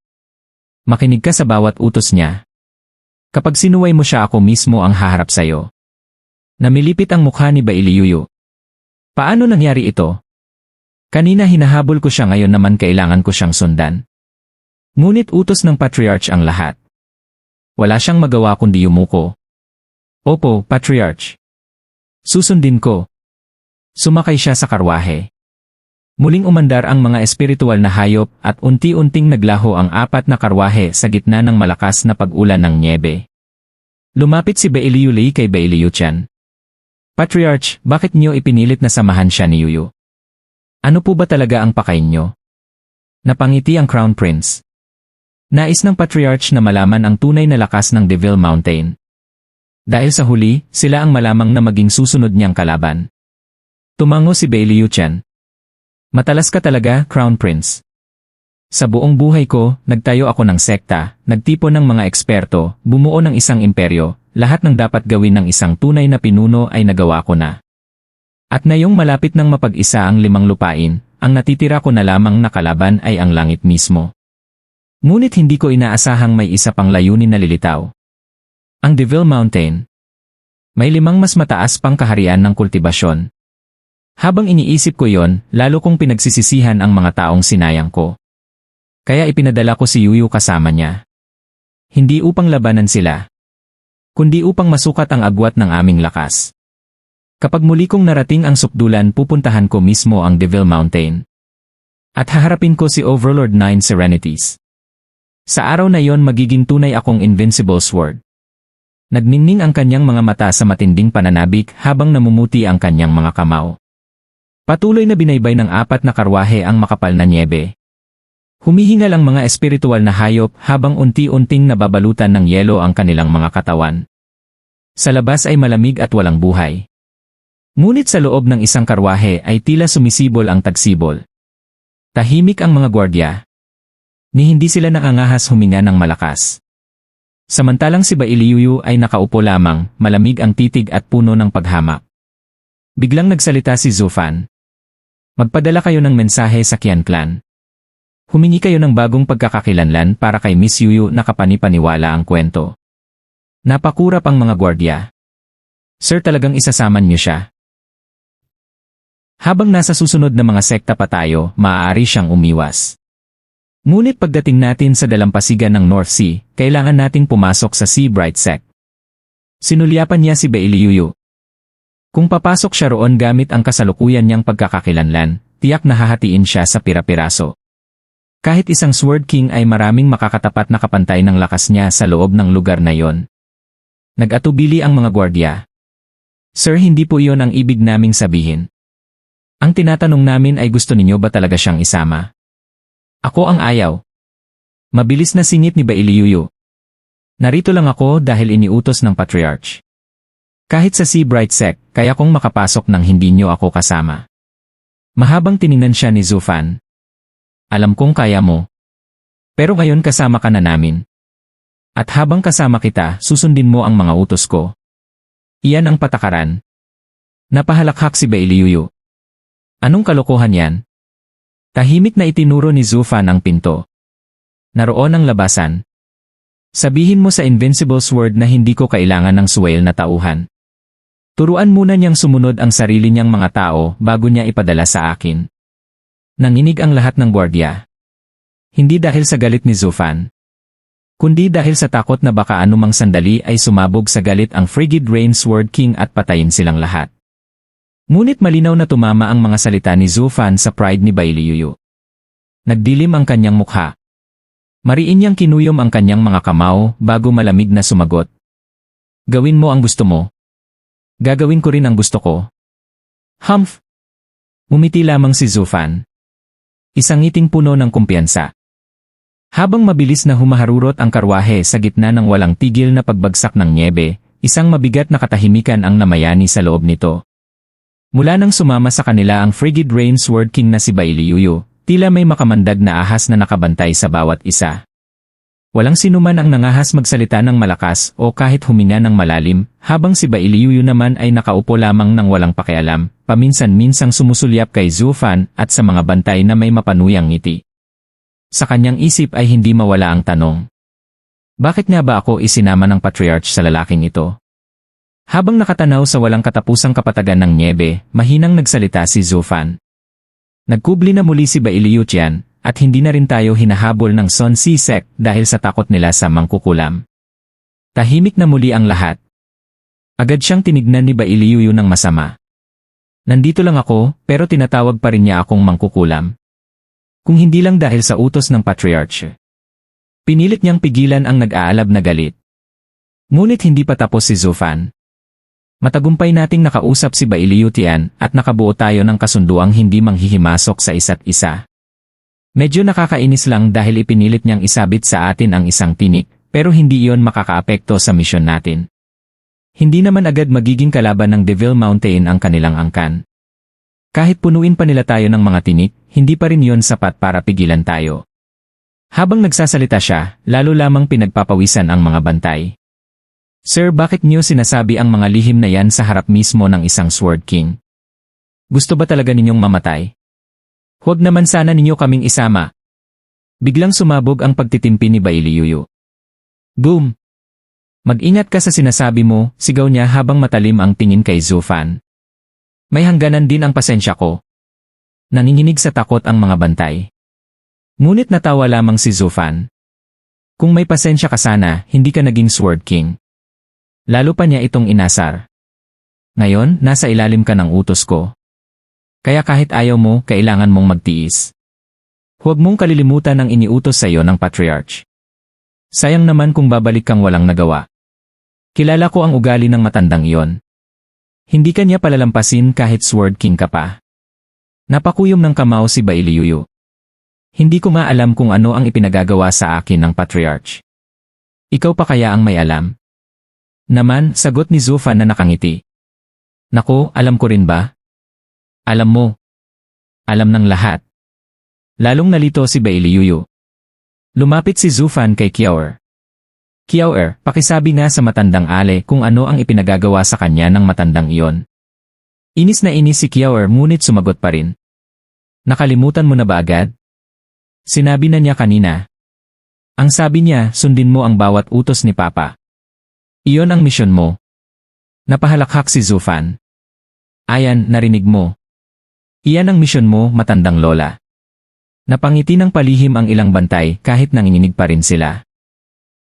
Makinig ka sa bawat utos niya. Kapag sinuway mo siya, ako mismo ang haharap sa'yo. Namilipit ang mukha ni Bailiuyu. Paano nangyari ito? Kanina hinahabol ko siya, ngayon naman kailangan ko siyang sundan. Ngunit utos ng Patriarch ang lahat. Wala siyang magawa kundi yumuko. Opo, Patriarch. Susundin ko. Sumakay siya sa karwahe. Muling umandar ang mga espiritual na hayop at unti-unting naglaho ang 4 na karwahe sa gitna ng malakas na pag-ulan ng nyebe. Lumapit si Bailiuli kay Bailiutian. Patriarch, bakit niyo ipinilit na samahan siya ni Yuyu? Ano po ba talaga ang pakain niyo? Napangiti ang Crown Prince. Nais ng Patriarch na malaman ang tunay na lakas ng Devil Mountain. Dahil sa huli, sila ang malamang na maging susunod niyang kalaban. Tumango si Bailiutian. Matalas ka talaga, Crown Prince. Sa buong buhay ko, nagtayo ako ng sekta, nagtipon ng mga eksperto, bumuo ng isang imperyo, lahat ng dapat gawin ng isang tunay na pinuno ay nagawa ko na. At ngayong malapit ng mapag-isa ang 5 lupain, ang natitira ko na lamang na kalaban ay ang langit mismo. Ngunit hindi ko inaasahang may isa pang layunin na lilitaw. Ang Devil Mountain. May 5 mas mataas pang kaharian ng kultibasyon. Habang iniisip ko yon, lalo kong pinagsisisihan ang mga taong sinayang ko. Kaya ipinadala ko si Yuyu kasama niya. Hindi upang labanan sila, kundi upang masukat ang agwat ng aming lakas. Kapag muli kong narating ang sukdulan, pupuntahan ko mismo ang Devil Mountain. At haharapin ko si Overlord 9 Serenities. Sa araw na yon magiging tunay akong invincible sword. Nagningning ang kanyang mga mata sa matinding pananabik habang namumuti ang kanyang mga kamao. Patuloy na binaybay ng 4 na karwahe ang makapal na nyebe. Humihingal ang mga espiritual na hayop habang unti-unting nababalutan ng yelo ang kanilang mga katawan. Sa labas ay malamig at walang buhay. Ngunit sa loob ng isang karwahe ay tila sumisibol ang tagsibol. Tahimik ang mga gwardya. Ni hindi sila nakangahas huminga ng malakas. Samantalang si Bailiuyu ay nakaupo lamang, malamig ang titig at puno ng paghamak. Biglang nagsalita si Zufan. Magpadala kayo ng mensahe sa Qian Clan. Humingi kayo ng bagong pagkakakilanlan para kay Miss Yuyu na kapanipaniwala ang kwento. Napakurap ang mga gwardya. Sir, talagang isasaman niyo siya. Habang nasa susunod na mga sekta pa tayo, maaari siyang umiwas. Ngunit pagdating natin sa dalampasigan ng North Sea, kailangan nating pumasok sa Sea Bright Sect. Sinulyapan niya si Bailey. Kung papasok siya roon gamit ang kasalukuyan niyang pagkakakilanlan, tiyak na hahatiin siya sa pira-piraso. Kahit isang Sword King ay maraming makakatapat na kapantay ng lakas niya sa loob ng lugar na yon. Nag-atubili ang mga gwardya. Sir, hindi po iyon ang ibig naming sabihin. Ang tinatanong namin ay gusto ninyo ba talaga siyang isama? Ako ang ayaw. Mabilis na singit ni Bailey. Narito lang ako dahil iniutos ng Patriarch. Kahit sa Sea Bright Sect, kaya kong makapasok nang hindi niyo ako kasama. Mahabang tiningnan siya ni Zufan. Alam kong kaya mo. Pero ngayon kasama ka na namin. At habang kasama kita, susundin mo ang mga utos ko. Iyan ang patakaran. Napahalakhak si Bailey. Anong kalokohan yan? Tahimik na itinuro ni Zufan ang pinto. Naroon ang labasan. Sabihin mo sa Invincible Sword na hindi ko kailangan ng suwail na tauhan. Turuan muna niyang sumunod ang sarili niyang mga tao bago niya ipadala sa akin. Nanginig ang lahat ng gwardya. Hindi dahil sa galit ni Zufan, kundi dahil sa takot na baka anumang sandali ay sumabog sa galit ang Frigid Rain Sword King at patayin silang lahat. Ngunit malinaw na tumama ang mga salita ni Zufan sa pride ni Bailey. Nagdilim ang kanyang mukha. Mariin niyang kinuyom ang kanyang mga kamao bago malamig na sumagot. Gawin mo ang gusto mo. Gagawin ko rin ang gusto ko. Humph! Umiti lamang si Zufan. Isang ngiting puno ng kumpiyansa. Habang mabilis na humaharurot ang karwahe sa gitna ng walang tigil na pagbagsak ng nyebe, isang mabigat na katahimikan ang namayani sa loob nito. Mula nang sumama sa kanila ang Frigid Rain Sword King na si Bailey, tila may makamandag na ahas na nakabantay sa bawat isa. Walang sinuman ang nangahas magsalita ng malakas o kahit huminga ng malalim, habang si Bailey naman ay nakaupo lamang ng walang pakialam, paminsan-minsang sumusulyap kay Zufan at sa mga bantay na may mapanuyang ngiti. Sa kanyang isip ay hindi mawala ang tanong. Bakit nga ba ako isinama ng Patriarch sa lalaking ito? Habang nakatanaw sa walang katapusang kapatagan ng nyebe, mahinang nagsalita si Zufan. Nagkubli na muli si Bailey at hindi na rin tayo hinahabol ng Sun Sea Sect dahil sa takot nila sa mangkukulam. Tahimik na muli ang lahat. Agad siyang tinignan ni Bailey ng masama. Nandito lang ako, pero tinatawag pa rin niya akong mangkukulam. Kung hindi lang dahil sa utos ng Patriarch. Pinilit niyang pigilan ang nag-aalab na galit. Ngunit hindi pa tapos si Zufan. Matagumpay nating nakausap si Bailey at nakabuo tayo ng kasunduang hindi manghihimasok sa isa't isa. Medyo nakakainis lang dahil ipinilit niyang isabit sa atin ang isang tinik, pero hindi iyon makakaapekto sa misyon natin. Hindi naman agad magiging kalaban ng Devil Mountain ang kanilang angkan. Kahit punuin pa nila tayo ng mga tinik, hindi pa rin iyon sapat para pigilan tayo. Habang nagsasalita siya, lalo lamang pinagpapawisan ang mga bantay. Sir, bakit niyo sinasabi ang mga lihim na yan sa harap mismo ng isang Sword King? Gusto ba talaga ninyong mamatay? Huwag naman sana ninyo kaming isama. Biglang sumabog ang pagtitimpi ni Bailey. Boom! Mag-ingat ka sa sinasabi mo, sigaw niya habang matalim ang tingin kay Zufan. May hangganan din ang pasensya ko. Nanginginig sa takot ang mga bantay. Ngunit natawa lamang si Zufan. Kung may pasensya ka sana, hindi ka naging Sword King. Lalo pa niya itong inasar. Ngayon, nasa ilalim ka ng utos ko. Kaya kahit ayaw mo, kailangan mong magtiis. Huwag mong kalilimutan ang iniutos sa iyo ng Patriarch. Sayang naman kung babalik kang walang nagawa. Kilala ko ang ugali ng matandang iyon. Hindi ka niya palalampasin kahit Sword King ka pa. Napakuyom ng kamao si Bailey. Hindi ko nga alam kung ano ang ipinagagawa sa akin ng Patriarch. Ikaw pa kaya ang may alam? Naman, sagot ni Zufan na nakangiti. Nako, alam ko rin ba? Alam mo. Alam ng lahat. Lalong nalito si Bailey. Lumapit si Zufan kay Kiaor. Kiaor, pakisabi nga sa matandang Ale kung ano ang ipinagagawa sa kanya ng matandang iyon. Inis na inis si Kiaor ngunit sumagot pa rin. Nakalimutan mo na ba agad? Sinabi na niya kanina. Ang sabi niya, sundin mo ang bawat utos ni Papa. Iyon ang misyon mo. Napahalakhak si Zufan. Ayan, narinig mo. Iyan ang misyon mo, matandang lola. Napangiti ng palihim ang ilang bantay kahit nanginginig pa rin sila.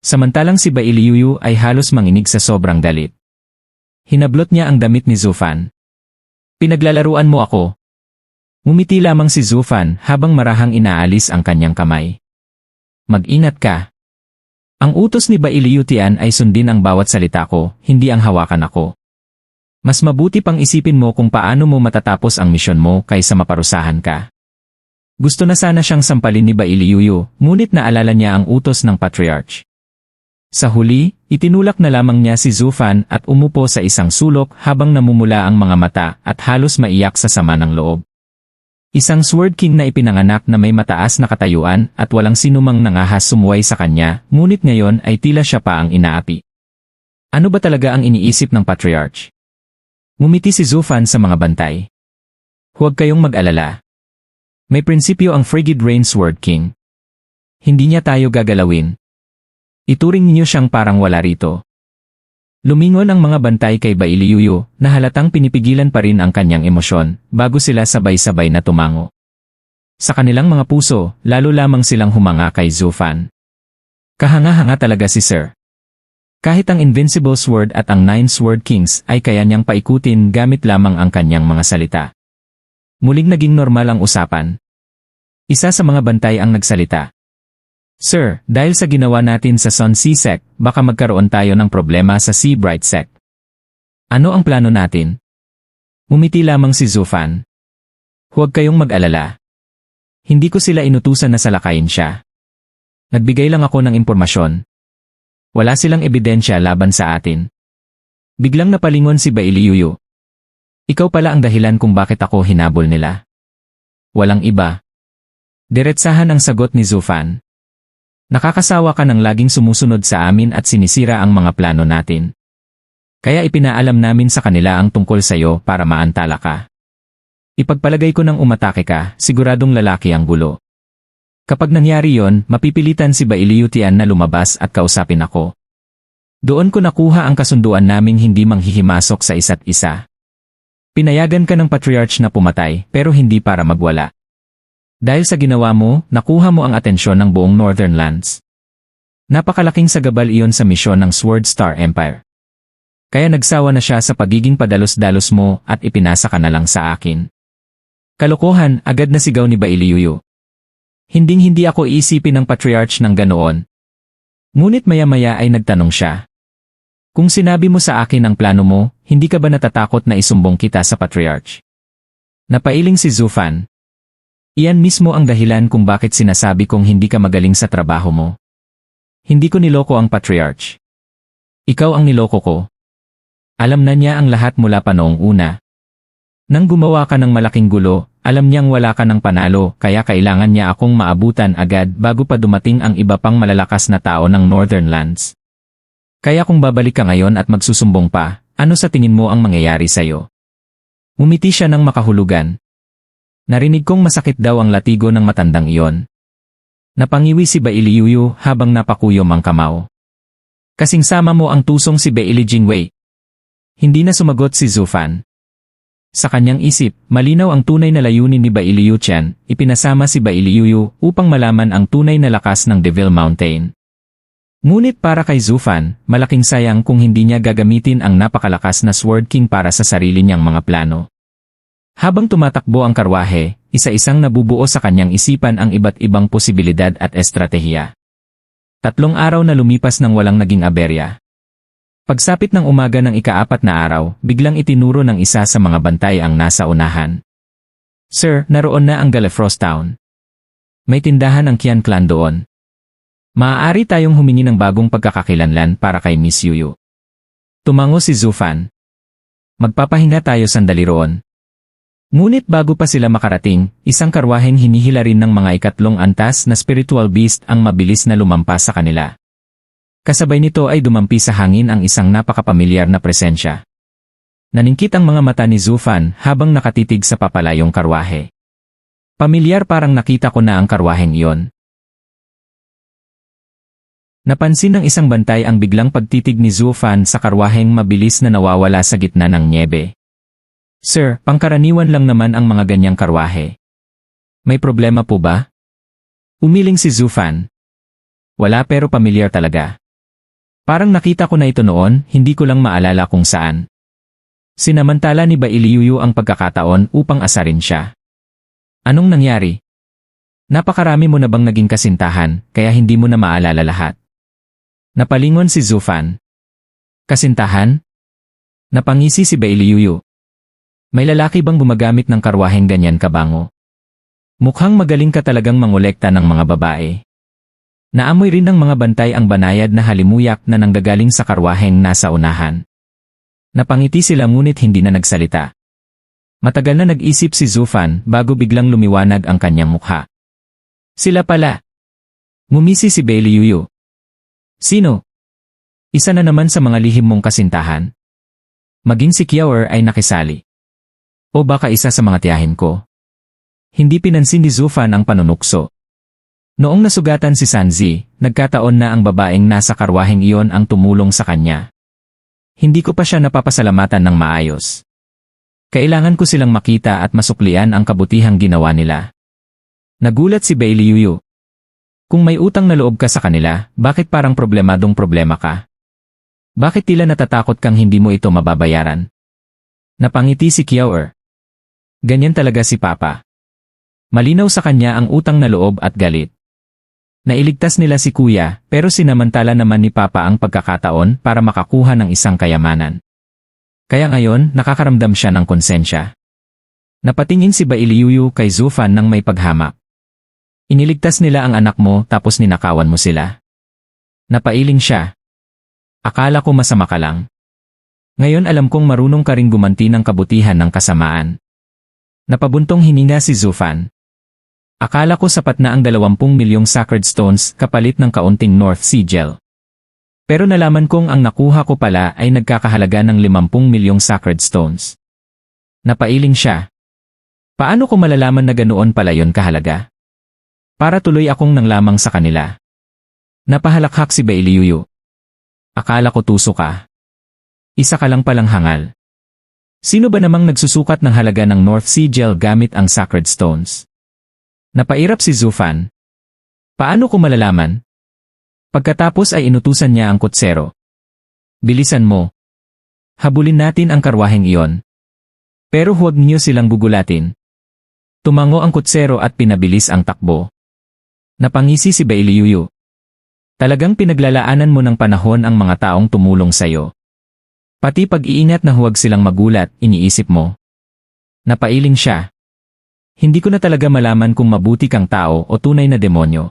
Samantalang si Bailiyuyu ay halos manginig sa sobrang galit. Hinablot niya ang damit ni Zufan. Pinaglalaruan mo ako. Ngumiti lamang si Zufan habang marahang inaalis ang kanyang kamay. Mag-ingat ka. Ang utos ni Bailiyutian ay sundin ang bawat salita ko, hindi ang hawakan ako. Mas mabuti pang isipin mo kung paano mo matatapos ang misyon mo kaysa maparusahan ka. Gusto na sana siyang sampalin ni Bailiyuyu, ngunit naalala niya ang utos ng Patriarch. Sa huli, itinulak na lamang niya si Zufan at umupo sa isang sulok habang namumula ang mga mata at halos maiyak sa sama ng loob. Isang Sword King na ipinanganak na may mataas na katayuan at walang sinumang nangahas sumuway sa kanya, ngunit ngayon ay tila siya pa ang inaapi. Ano ba talaga ang iniisip ng Patriarch? Ngumiti si Zufan sa mga bantay. Huwag kayong mag-alala. May prinsipyo ang Frigid Rain Sword King. Hindi niya tayo gagalawin. Ituring niyo siyang parang wala rito. Lumingon ang mga bantay kay Bailiyuyu na halatang pinipigilan pa rin ang kanyang emosyon bago sila sabay-sabay na tumango. Sa kanilang mga puso, lalo lamang silang humanga kay Zufan. Kahanga-hanga talaga si Sir. Kahit ang Invincible Sword at ang 9 Sword Kings ay kaya niyang paikutin gamit lamang ang kanyang mga salita. Muling naging normal ang usapan. Isa sa mga bantay ang nagsalita. Sir, dahil sa ginawa natin sa Sun Sea Sect, baka magkaroon tayo ng problema sa Sea Bright Sect. Ano ang plano natin? Umiti lamang si Zufan. Huwag kayong mag-alala. Hindi ko sila inutusan na salakayin siya. Nagbigay lang ako ng impormasyon. Wala silang ebidensya laban sa atin. Biglang napalingon si Bailiyuyu. Ikaw pala ang dahilan kung bakit ako hinabol nila. Walang iba. Diretsahan ang sagot ni Zufan. Nakakasawa ka ng laging sumusunod sa amin at sinisira ang mga plano natin. Kaya ipinaalam namin sa kanila ang tungkol sa'yo para maantala ka. Ipagpalagay ko nang umatake ka, siguradong lalaki ang gulo. Kapag nangyari yon, mapipilitan si Bailiyutian na lumabas at kausapin ako. Doon ko nakuha ang kasunduan naming hindi manghihimasok sa isa't isa. Pinayagan ka ng Patriarch na pumatay pero hindi para magwala. Dahil sa ginawa mo, nakuha mo ang atensyon ng buong Northern Lands. Napakalaking sagabal iyon sa misyon ng Sword Star Empire. Kaya nagsawa na siya sa pagiging padalos-dalos mo at ipinasa ka na lang sa akin. Kalokohan, agad na sigaw ni Bailiyuyu. Hinding-hindi ako iisipin ng Patriarch ng ganoon. Ngunit maya-maya ay nagtanong siya. Kung sinabi mo sa akin ang plano mo, hindi ka ba natatakot na isumbong kita sa Patriarch? Napailing si Zufan. Iyan mismo ang dahilan kung bakit sinasabi kong hindi ka magaling sa trabaho mo. Hindi ko niloko ang Patriarch. Ikaw ang niloko ko. Alam na niya ang lahat mula pa noong una. Nang gumawa ka ng malaking gulo, alam niyang wala ka ng panalo kaya kailangan niya akong maabutan agad bago pa dumating ang iba pang malalakas na tao ng Northern Lands. Kaya kung babalik ka ngayon at magsusumbong pa, ano sa tingin mo ang mangyayari sa'yo? Umiti siya ng makahulugan. Narinig kong masakit daw ang latigo ng matandang iyon. Napangiwi si Bailiyuyu habang napakuyom ang kamao. Kasing sama mo ang tusong si Baili Jingwei. Hindi na sumagot si Zufan. Sa kanyang isip, malinaw ang tunay na layunin ni Bailiyutian, ipinasama si Bailiyuyu upang malaman ang tunay na lakas ng Devil Mountain. Ngunit para kay Zufan, malaking sayang kung hindi niya gagamitin ang napakalakas na Sword King para sa sarili niyang mga plano. Habang tumatakbo ang karwahe, isa-isang nabubuo sa kanyang isipan ang iba't ibang posibilidad at estratehiya. 3 araw na lumipas nang walang naging aberya. Pagsapit ng umaga ng ika-4 na araw, biglang itinuro ng isa sa mga bantay ang nasa unahan. Sir, naroon na ang Galefrost Town. May tindahan ang Qian Clan doon. Maaari tayong humingi ng bagong pagkakakilanlan para kay Miss Yuyu. Tumango si Zufan. Magpapahinga tayo sandali roon. Ngunit bago pa sila makarating, isang karwaheng hinihila rin ng mga 3 antas na spiritual beast ang mabilis na lumampas sa kanila. Kasabay nito ay dumampi sa hangin ang isang napakapamilyar na presensya. Naningkit ang mga mata ni Zufan habang nakatitig sa papalayong karwahe. Pamilyar, parang nakita ko na ang karwaheng iyon. Napansin ng isang bantay ang biglang pagtitig ni Zufan sa karwaheng mabilis na nawawala sa gitna ng nyebe. Sir, pangkaraniwan lang naman ang mga ganyang karwahe. May problema po ba? Umiling si Zufan. Wala, pero pamilyar talaga. Parang nakita ko na ito noon, hindi ko lang maalala kung saan. Sinamantala ni Bailiyuyu ang pagkakataon upang asarin siya. Anong nangyari? Napakarami mo na bang naging kasintahan, kaya hindi mo na maalala lahat? Napalingon si Zufan. Kasintahan? Napangisi si Bailiyuyu. May lalaki bang gumagamit ng karwaheng ganyan kabango? Mukhang magaling ka talagang mangolekta ng mga babae. Naamoy rin ng mga bantay ang banayad na halimuyak na nanggagaling sa karwaheng nasa unahan. Napangiti sila ngunit hindi na nagsalita. Matagal na nag-isip si Zufan bago biglang lumiwanag ang kanyang mukha. Sila pala. Ngumisi si Bailiyuyu. Sino? Isa na naman sa mga lihim mong kasintahan. Maging si Kiawer ay nakisali. O baka isa sa mga tiyahin ko. Hindi pinansin ni Zufan ang panunukso. Noong nasugatan si Sanzi, nagkataon na ang babaeng nasa karwaheng iyon ang tumulong sa kanya. Hindi ko pa siya napapasalamatan ng maayos. Kailangan ko silang makita at masuklian ang kabutihang ginawa nila. Nagulat si Bailiyuyu. Kung may utang na loob ka sa kanila, bakit parang problemadong problema ka? Bakit tila natatakot kang hindi mo ito mababayaran? Napangiti si Kiawer. Ganyan talaga si Papa. Malinaw sa kanya ang utang na loob at galit. Nailigtas nila si Kuya, pero sinamantala naman ni Papa ang pagkakataon para makakuha ng isang kayamanan. Kaya ngayon, nakakaramdam siya ng konsensya. Napatingin si Bailiyuyu kay Zufan nang may paghamak. Iniligtas nila ang anak mo tapos ninakawan mo sila. Napailing siya. Akala ko masama ka lang. Ngayon alam kong marunong ka ring gumanti ng kabutihan ng kasamaan. Napabuntong hininga si Zufan. Akala ko sapat na ang 20 milyong sacred stones kapalit ng kaunting North Sea Gel. Pero nalaman kong ang nakuha ko pala ay nagkakahalaga ng 50 milyong sacred stones. Napailing siya. Paano ko malalaman na ganoon pala yon kahalaga? Para tuloy akong nang lamang sa kanila. Napahalakhak si Bailiyuyu. Akala ko tuso ka. Isa ka lang palang hangal. Sino ba namang nagsusukat ng halaga ng North Sea Gel gamit ang sacred stones? Napairap si Zufan. Paano ko malalaman? Pagkatapos ay inutusan niya ang kutsero. Bilisan mo. Habulin natin ang karwaheng iyon. Pero huwag niyo silang gugulatin. Tumango ang kutsero at pinabilis ang takbo. Napangisi si Bailiyuyu. Talagang pinaglalaanan mo ng panahon ang mga taong tumulong sayo. Pati pag-iingat na huwag silang magulat, iniisip mo. Napailing siya. Hindi ko na talaga malaman kung mabuti kang tao o tunay na demonyo.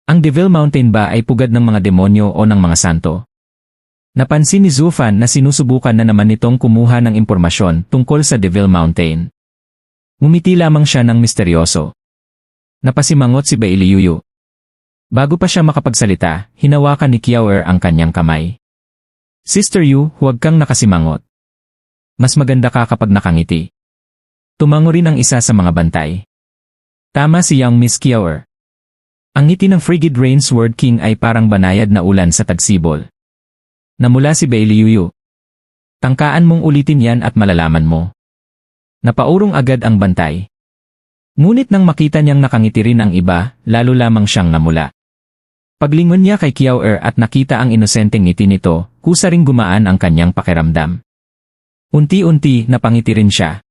Ang Devil Mountain ba ay pugad ng mga demonyo o ng mga santo? Napansin ni Zufan na sinusubukan na naman nitong kumuha ng impormasyon tungkol sa Devil Mountain. Ngumiti lamang siya ng misteryoso. Napasimangot si Bailiyuyu. Bago pa siya makapagsalita, hinawakan ni Kiawer ang kanyang kamay. Sister Yu, huwag kang nakasimangot. Mas maganda ka kapag nakangiti. Tumango rin ang isa sa mga bantay. Tama si Young Miss Kiawer. Ang ngiti ng Frigid Rain Sword King ay parang banayad na ulan sa tagsibol. Namula si Bailiyuyu. Tangkaan mong ulitin yan at malalaman mo. Napaurong agad ang bantay. Ngunit nang makita niyang nakangiti rin ang iba, lalo lamang siyang namula. Paglingon niya kay Kiawer at nakita ang inosenteng ngiti nito, kusa ring gumaan ang kanyang pakiramdam. Unti-unti napangiti rin siya.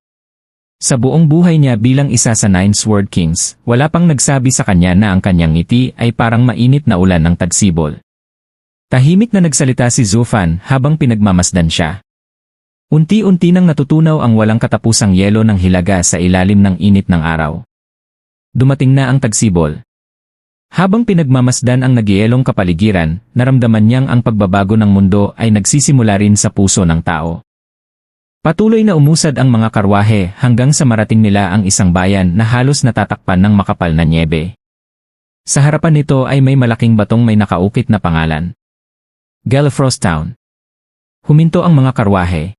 Sa buong buhay niya bilang isa sa 9 Sword Kings, wala pang nagsabi sa kanya na ang kanyang ngiti ay parang mainit na ulan ng tagsibol. Tahimik na nagsalita si Zufan habang pinagmamasdan siya. Unti-unti nang natutunaw ang walang katapusang yelo ng hilaga sa ilalim ng init ng araw. Dumating na ang tagsibol. Habang pinagmamasdan ang nagyelong kapaligiran, naramdaman niyang ang pagbabago ng mundo ay nagsisimula rin sa puso ng tao. Patuloy na umusad ang mga karwahe hanggang sa marating nila ang isang bayan na halos natatakpan ng makapal na nyebe. Sa harapan nito ay may malaking batong may nakaukit na pangalan. Gallifrost Town. Huminto ang mga karwahe.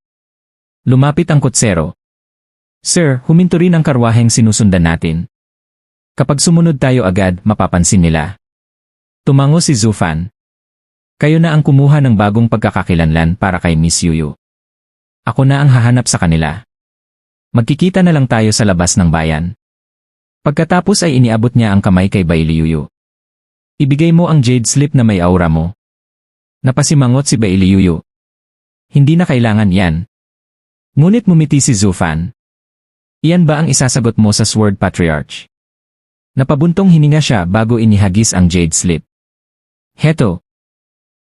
Lumapit ang kutsero. Sir, huminto rin ang karwaheng sinusundan natin. Kapag sumunod tayo agad, mapapansin nila. Tumango si Zufan. Kayo na ang kumuha ng bagong pagkakakilanlan para kay Miss Yuyu. Ako na ang hahanap sa kanila. Magkikita na lang tayo sa labas ng bayan. Pagkatapos ay iniabot niya ang kamay kay Bailey Yuyu. Ibigay mo ang jade slip na may aura mo. Napasimangot si Bailey Yuyu. Hindi na kailangan yan. Ngunit mumiti si Zufan. Iyan ba ang isasagot mo sa Sword Patriarch? Napabuntong hininga siya bago inihagis ang jade slip. Heto.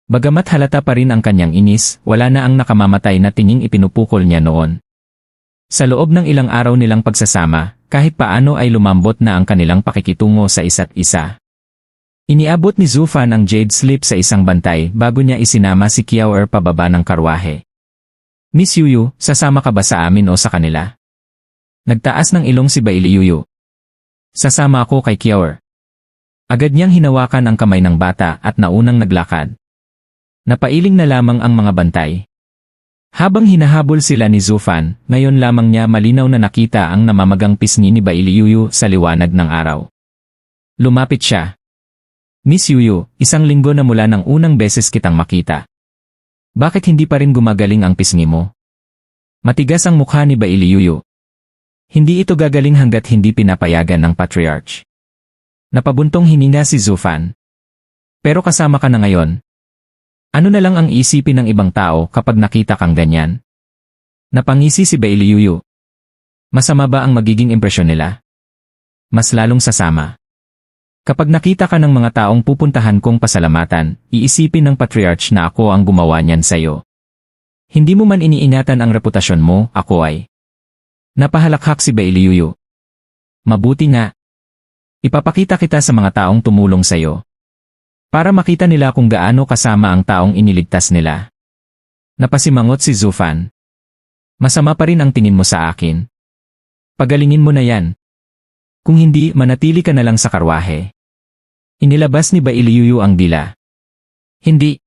Bagamat halata pa rin ang kanyang inis, wala na ang nakamamatay na tinging ipinupukol niya noon. Sa loob ng ilang araw nilang pagsasama, kahit paano ay lumambot na ang kanilang pakikitungo sa isa't isa. Iniabot ni Zufan ang jade slip sa isang bantay bago niya isinama si Kiaoer pababa ng karwahe. Miss Yuyu, sasama ka ba sa amin o sa kanila? Nagtaas ng ilong si Bailey Yuyu. Sasama ako kay Kiaoer. Agad niyang hinawakan ang kamay ng bata at naunang naglakad. Napailing na lamang ang mga bantay. Habang hinahabol sila ni Zufan, ngayon lamang niya malinaw na nakita ang namamagang pisngi ni Bailey Yuyu sa liwanag ng araw. Lumapit siya. Miss Yuyu, 1 linggo na mula ng unang beses kitang makita. Bakit hindi pa rin gumagaling ang pisngi mo? Matigas ang mukha ni Bailey Yuyu. Hindi ito gagaling hanggat hindi pinapayagan ng Patriarch. Napabuntong hininga si Zufan. Pero kasama ka na ngayon. Ano na lang ang isipin ng ibang tao kapag nakita kang ganyan? Napangisi si Bailey Yuyu. Masama ba ang magiging impresyon nila? Mas lalong sasama. Kapag nakita ka ng mga taong pupuntahan kong pasalamatan, iisipin ng Patriarch na ako ang gumawa niyan sa'yo. Hindi mo man iniingatan ang reputasyon mo, ako ay. Napahalakhak si Bailey Yuyu. Mabuti nga. Ipapakita kita sa mga taong tumulong sa'yo. Para makita nila kung gaano kasama ang taong iniligtas nila. Napasimangot si Zufan. Masama pa rin ang tingin mo sa akin. Pagalingin mo na yan. Kung hindi, manatili ka na lang sa karwahe. Inilabas ni Bailey Yuyu ang dila. Hindi.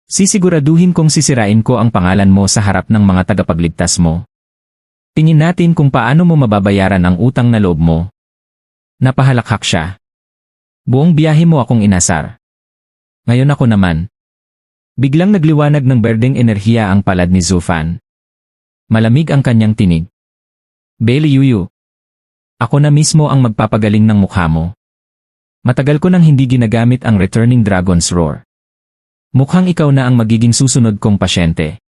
Sisiguraduhin kong sisirain ko ang pangalan mo sa harap ng mga tagapagligtas mo. Tingin natin kung paano mo mababayaran ang utang na loob mo. Napahalakhak siya. Buong biyahe mo akong inasar. Ngayon ako naman. Biglang nagliwanag ng berdeng enerhiya ang palad ni Zufan. Malamig ang kanyang tinig. Bailey Yuyu. Ako na mismo ang magpapagaling ng mukha mo. Matagal ko nang hindi ginagamit ang Returning Dragon's Roar. Mukhang ikaw na ang magiging susunod kong pasyente.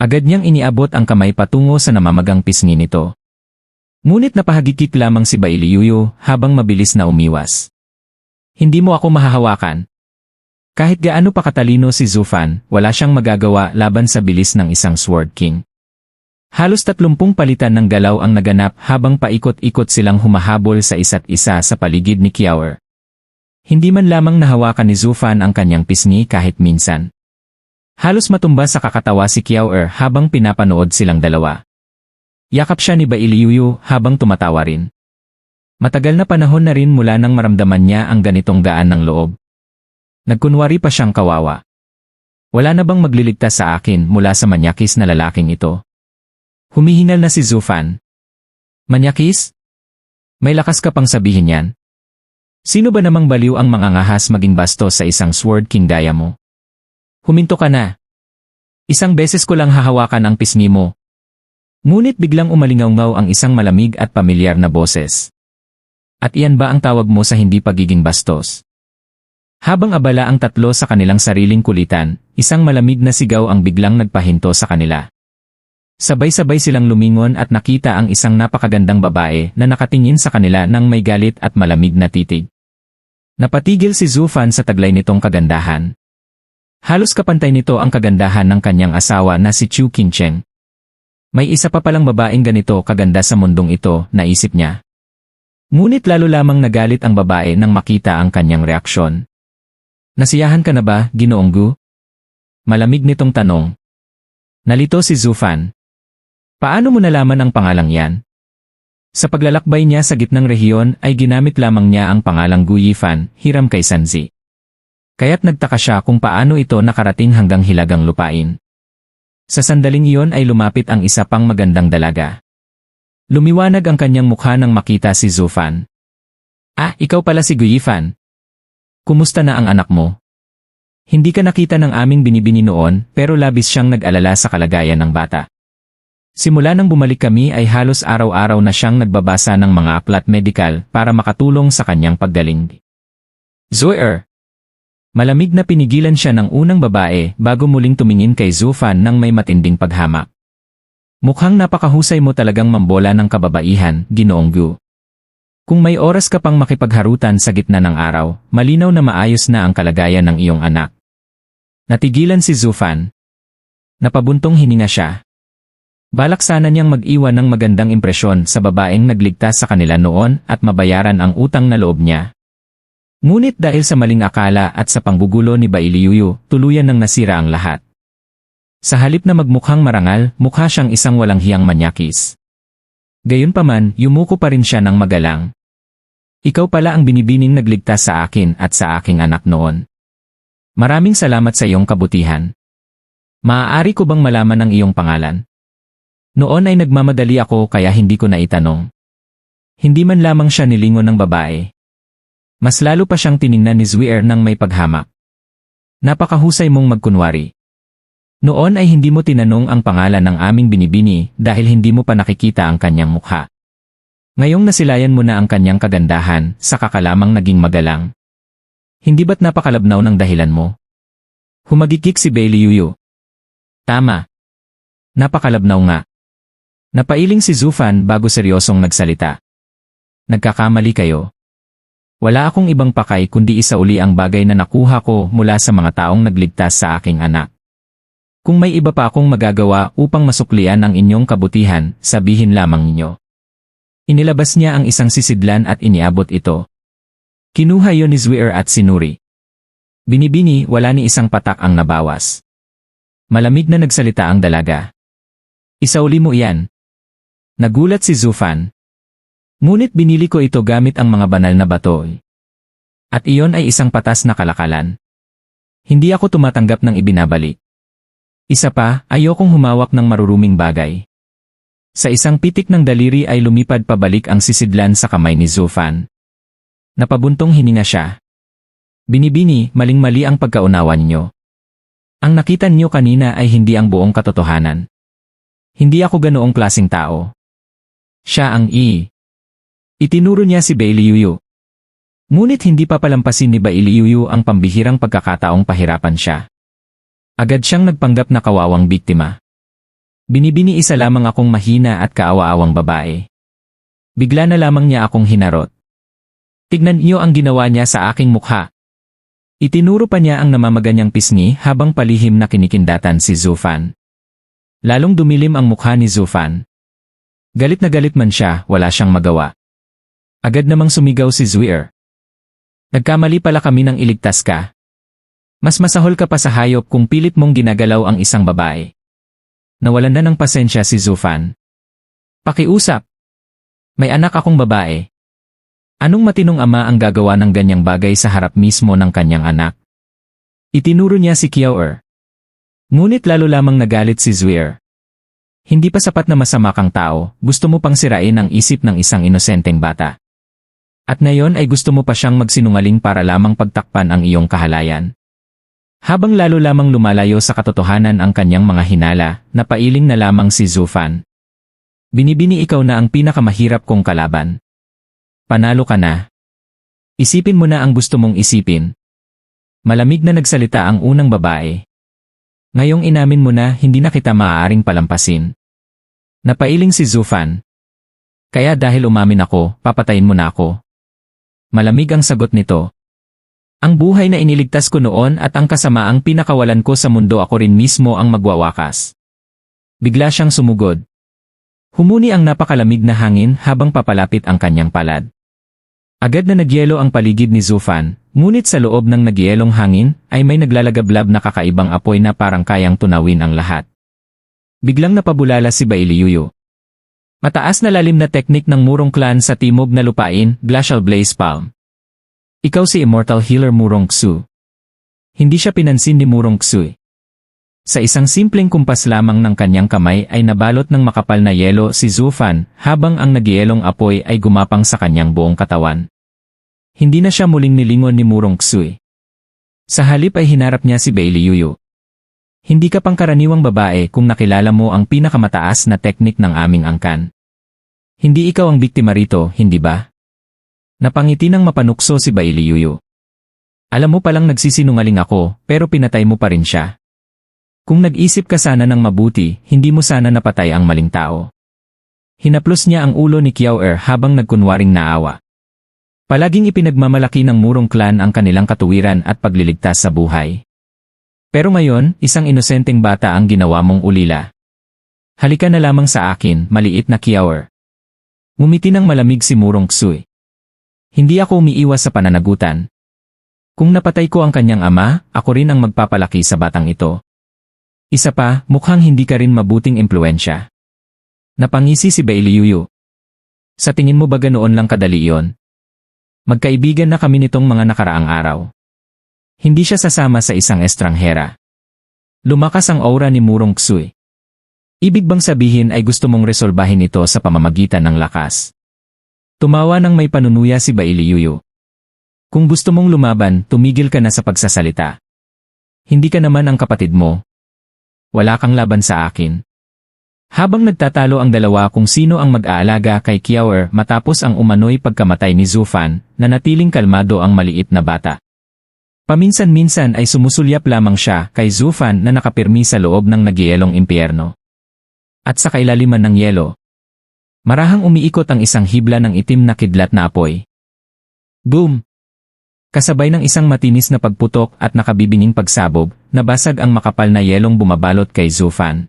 Agad niyang iniabot ang kamay patungo sa namamagang pisngi nito. Ngunit napahagikik lamang si Bailey Yuyu habang mabilis na umiwas. Hindi mo ako mahahawakan. Kahit gaano pa katalino si Zufan, wala siyang magagawa laban sa bilis ng isang Sword King. Halos 30 palitan ng galaw ang naganap habang paikot-ikot silang humahabol sa isa't isa sa paligid ni Kiaoer. Hindi man lamang nahawakan ni Zufan ang kanyang pisngi kahit minsan. Halos matumba sa kakatawa si Kiaoer habang pinapanood silang dalawa. Yakap siya ni Bailey Yuyu habang tumatawa rin. Matagal na panahon na rin mula nang maramdaman niya ang ganitong gaan ng loob. Nagkunwari pa siyang kawawa. Wala na bang magliligtas sa akin mula sa manyakis na lalaking ito? Humihingal na si Zufan. Manyakis? May lakas ka pang sabihin yan? Sino ba namang baliw ang mangangahas maging bastos sa isang Sword King gaya mo? Huminto ka na. 1 beses ko lang hahawakan ang pisngi mo. Ngunit biglang umalingaw-ngaw ang isang malamig at pamilyar na boses. At iyan ba ang tawag mo sa hindi pagiging bastos? Habang abala ang tatlo sa kanilang sariling kulitan, isang malamig na sigaw ang biglang nagpahinto sa kanila. Sabay-sabay silang lumingon at nakita ang isang napakagandang babae na nakatingin sa kanila ng may galit at malamig na titig. Napatigil si Zufan sa taglay nitong kagandahan. Halos kapantay nito ang kagandahan ng kanyang asawa na si Chu Qingcheng. May isa pa palang babaeng ganito kaganda sa mundong ito, naisip niya. Ngunit lalo lamang nagalit ang babae nang makita ang kanyang reaksyon. Nasiyahan ka na ba, Ginoong Gu? Malamig nitong tanong. Nalito si Zufan. Paano mo nalaman ang pangalang yan? Sa paglalakbay niya sa gitnang rehiyon ay ginamit lamang niya ang pangalang Gu Yifan, hiram kay Sanzi. Kaya't nagtaka siya kung paano ito nakarating hanggang hilagang lupain. Sa sandaling iyon ay lumapit ang isa pang magandang dalaga. Lumiwanag ang kanyang mukha nang makita si Zufan. Ah, ikaw pala si Guyifan. Kumusta na ang anak mo? Hindi ka nakita ng aming binibini noon pero labis siyang nag-alala sa kalagayan ng bata. Simula nang bumalik kami ay halos araw-araw na siyang nagbabasa ng mga aklat medikal para makatulong sa kanyang paggaling. Zuer. Malamig na pinigilan siya ng unang babae bago muling tumingin kay Zufan ng may matinding paghamak. Mukhang napakahusay mo talagang mambola ng kababaihan, Ginoong Gu. Kung may oras ka pang makipagharutan sa gitna ng araw, malinaw na maayos na ang kalagayan ng iyong anak. Natigilan si Zufan. Napabuntong hininga siya. Balak sana niyang mag-iwan ng magandang impresyon sa babaeng nagligtas sa kanila noon at mabayaran ang utang na loob niya. Ngunit dahil sa maling akala at sa panggugulo ni Bailiyuyu, tuluyan nang nasira ang lahat. Sa halip na magmukhang marangal, mukha siyang isang walang hiyang manyakis. Gayunpaman, yumuko pa rin siya ng magalang. Ikaw pala ang binibining nagligtas sa akin at sa aking anak noon. Maraming salamat sa iyong kabutihan. Maaari ko bang malaman ang iyong pangalan? Noon ay nagmamadali ako kaya hindi ko naitanong. Hindi man lamang siya nilingon ng babae. Mas lalo pa siyang tiningnan ni Zuer ng may paghamak. Napakahusay mong magkunwari. Noon ay hindi mo tinanong ang pangalan ng aming binibini dahil hindi mo pa nakikita ang kanyang mukha. Ngayong nasilayan mo na ang kanyang kagandahan, saka ka lamang naging magalang. Hindi ba't napakalabnaw ng dahilan mo? Humagikik si Bailiyuyu. Tama. Napakalabnaw nga. Napailing si Zufan bago seryosong nagsalita. Nagkakamali kayo. Wala akong ibang pakay kundi isauli ang bagay na nakuha ko mula sa mga taong nagligtas sa aking anak. Kung may iba pa akong magagawa upang masuklian ang inyong kabutihan, sabihin lamang ninyo. Inilabas niya ang isang sisidlan at iniabot ito. Kinuha yon ni Zuer at sinuri. Binibini, wala ni isang patak ang nabawas. Malamig na nagsalita ang dalaga. Isauli mo iyan. Nagulat si Zufan. Ngunit binili ko ito gamit ang mga banal na bato. At iyon ay isang patas na kalakalan. Hindi ako tumatanggap ng ibinabalik. Isa pa, ayokong humawak ng maruruming bagay. Sa isang pitik ng daliri ay lumipad pabalik ang sisidlan sa kamay ni Zufan. Napabuntong hininga siya. Binibini, maling-mali ang pagkaunawa ninyo. Ang nakita niyo kanina ay hindi ang buong katotohanan. Hindi ako ganoong klaseng tao. Siya ang Itinuro niya si Bailiyuyu. Ngunit hindi pa palampasin ni Bailiyuyu ang pambihirang pagkakataong pahirapan siya. Agad siyang nagpanggap na kawawang biktima. Binibini, isa lamang akong mahina at kaawa-awang babae. Bigla na lamang niya akong hinarot. Tignan niyo ang ginawa niya sa aking mukha. Itinuro pa niya ang namamaganyang pisngi habang palihim na kinikindatan si Zufan. Lalong dumilim ang mukha ni Zufan. Galit na galit man siya, wala siyang magawa. Agad namang sumigaw si Zuer. Nagkamali pala kami nang iligtas ka. Mas masahol ka pa sa hayop kung pilit mong ginagalaw ang isang babae. Nawalan na ng pasensya si Zufan. Pakiusap. May anak akong babae. Anong matinong ama ang gagawa ng ganyang bagay sa harap mismo ng kanyang anak? Itinuro niya si Kiaoer. Ngunit lalo lamang nagalit si Zuer. Hindi pa sapat na masama kang tao, gusto mo pang sirain ang isip ng isang inosenteng bata. At ngayon ay gusto mo pa siyang magsinungaling para lamang pagtakpan ang iyong kahalayan. Habang lalo lamang lumalayo sa katotohanan ang kanyang mga hinala, napailing na lamang si Zufan. Binibini, ikaw na ang pinakamahirap kong kalaban. Panalo ka na. Isipin mo na ang gusto mong isipin. Malamig na nagsalita ang unang babae. Ngayong inamin mo na hindi na kita maaaring palampasin. Napailing si Zufan. Kaya dahil umamin ako, papatayin mo na ako. Malamig ang sagot nito. Ang buhay na iniligtas ko noon at ang kasamaang pinakawalan ko sa mundo, ako rin mismo ang magwawakas. Bigla siyang sumugod. Humuni ang napakalamig na hangin habang papalapit ang kanyang palad. Agad na nagyelo ang paligid ni Zufan, ngunit sa loob ng nagyelong hangin ay may naglalagablab na kakaibang apoy na parang kayang tunawin ang lahat. Biglang napabulala si Bailiyuyu. Mataas na lalim na teknik ng Murong clan sa timog na lupain, Glacial Blaze Palm. Ikaw si Immortal Healer Murong Xu. Hindi siya pinansin ni Murong Xu. Sa isang simpleng kumpas lamang ng kanyang kamay ay nabalot ng makapal na yelo si Zufan habang ang nagyelong apoy ay gumapang sa kanyang buong katawan. Hindi na siya muling nilingon ni Murong Ksui. Sa halip ay hinarap niya si Bailey Yuyu. Hindi ka pangkaraniwang babae kung nakilala mo ang pinakamataas na teknik ng aming angkan. Hindi ikaw ang biktima rito, hindi ba? Napangiti ng mapanukso si Bailey Yuyu. Alam mo palang nagsisinungaling ako, pero pinatay mo pa rin siya. Kung nag-isip ka sana ng mabuti, hindi mo sana napatay ang maling tao. Hinaplos niya ang ulo ni Kiao habang nagkunwaring naawa. Palaging ipinagmamalaki ng Murong Clan ang kanilang katuwiran at pagliligtas sa buhay. Pero ngayon, isang inosenteng bata ang ginawa mong ulila. Halika na lamang sa akin, maliit na Kiao. Ngumiti ng malamig si Murong Ksui. Hindi ako umiiwas sa pananagutan. Kung napatay ko ang kanyang ama, ako rin ang magpapalaki sa batang ito. Isa pa, mukhang hindi ka rin mabuting impluensya. Napangisi si Bailey Yuyu. Sa tingin mo ba ganoon lang kadali iyon? Magkaibigan na kami nitong mga nakaraang araw. Hindi siya sasama sa isang estranghera. Lumakas ang aura ni Murong Ksui. Ibig bang sabihin ay gusto mong resolbahin ito sa pamamagitan ng lakas? Tumawa ng may panunuya si Bailey Yuyu. Kung gusto mong lumaban, tumigil ka na sa pagsasalita. Hindi ka naman ang kapatid mo. Wala kang laban sa akin. Habang nagtatalo ang dalawa kung sino ang mag-aalaga kay Kiao matapos ang umano'y pagkamatay ni Zufan, nanatiling kalmado ang maliit na bata. Paminsan-minsan ay sumusulyap lamang siya kay Zufan na nakapirmi sa loob ng nagyayelong impyerno. At sa kailaliman ng yelo, marahang umiikot ang isang hibla ng itim na kidlat na apoy. Boom! Kasabay ng isang matinis na pagputok at nakabibinging pagsabog, nabasag ang makapal na yelong bumabalot kay Zufan.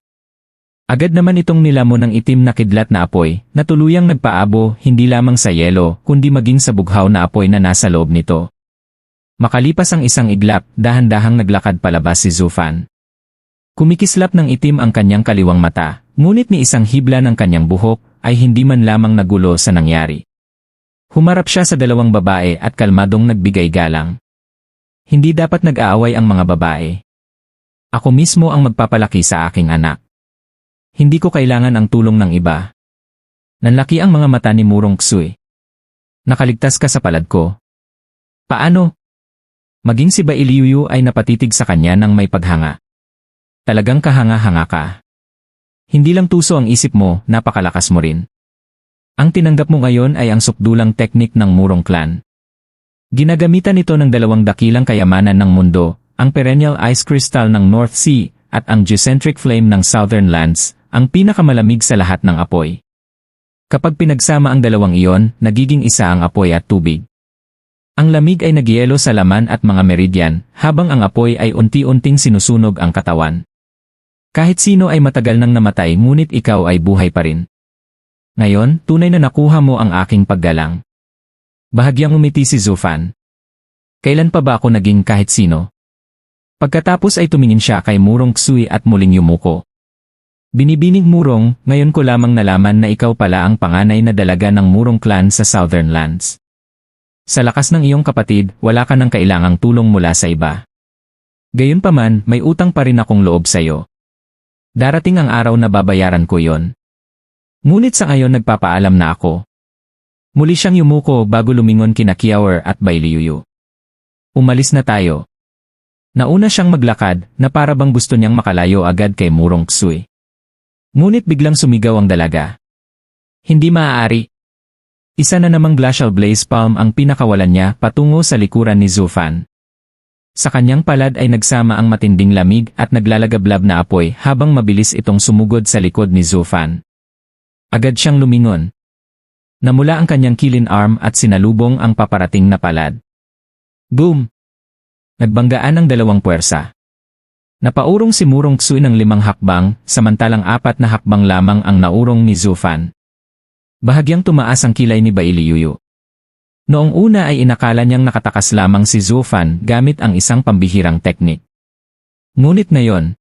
Agad naman itong nilamon ng itim na kidlat na apoy, na tuluyang nagpaabo hindi lamang sa yelo, kundi maging sa bughaw na apoy na nasa loob nito. Makalipas ang isang iglap, dahan-dahang naglakad palabas si Zufan. Kumikislap ng itim ang kanyang kaliwang mata, ngunit ni isang hibla ng kanyang buhok ay hindi man lamang nagulo sa nangyari. Humarap siya sa dalawang babae at kalmadong nagbigay galang. Hindi dapat nag-aaway ang mga babae. Ako mismo ang magpapalaki sa aking anak. Hindi ko kailangan ang tulong ng iba. Nanlaki ang mga mata ni Murong Ksui. Nakaligtas ka sa palad ko. Paano? Maging si Bailey Yuyu ay napatitig sa kanya ng may paghanga. Talagang kahanga-hanga ka. Hindi lang tuso ang isip mo, napakalakas mo rin. Ang tinanggap mo ngayon ay ang sukdulang teknik ng Murong Clan. Ginagamitan ito ng dalawang dakilang kayamanan ng mundo, ang perennial ice crystal ng North Sea at ang geocentric flame ng Southern Lands, ang pinakamalamig sa lahat ng apoy. Kapag pinagsama ang dalawang iyon, nagiging isa ang apoy at tubig. Ang lamig ay nagyelo sa laman at mga meridian, habang ang apoy ay unti-unting sinusunog ang katawan. Kahit sino ay matagal nang namatay ngunit ikaw ay buhay pa rin. Ngayon, tunay na nakuha mo ang aking paggalang. Bahagyang umiti si Zufan. Kailan pa ba ako naging kahit sino? Pagkatapos ay tumingin siya kay Murong Ksui at muling yumuko. Binibining Murong, ngayon ko lamang nalaman na ikaw pala ang panganay na dalaga ng Murong Clan sa Southern Lands. Sa lakas ng iyong kapatid, wala ka nang kailangang tulong mula sa iba. Gayunpaman, may utang pa rin akong loob sa iyo. Darating ang araw na babayaran ko yon. Ngunit sa ngayon nagpapaalam na ako. Muli siyang yumuko bago lumingon kina Kiao at Bailey Yuyu. Umalis na tayo. Nauna siyang maglakad na para bang gusto niyang makalayo agad kay Murong Ksui. Ngunit biglang sumigaw ang dalaga. Hindi maaari. Isa na namang glacial blaze palm ang pinakawalan niya patungo sa likuran ni Zufan. Sa kanyang palad ay nagsama ang matinding lamig at naglalagablab na apoy habang mabilis itong sumugod sa likod ni Zufan. Agad siyang lumingon. Namula ang kanyang kilin arm at sinalubong ang paparating na palad. Boom! Nagbanggaan ang dalawang puwersa. Napaurong si Murong Ksui ng 5 hakbang, samantalang 4 na hakbang lamang ang naurong ni Zufan. Bahagyang tumaas ang kilay ni Bailey Yuyu. Noong una ay inakala niyang nakatakas lamang si Zufan gamit ang isang pambihirang teknik. Ngunit ngayon,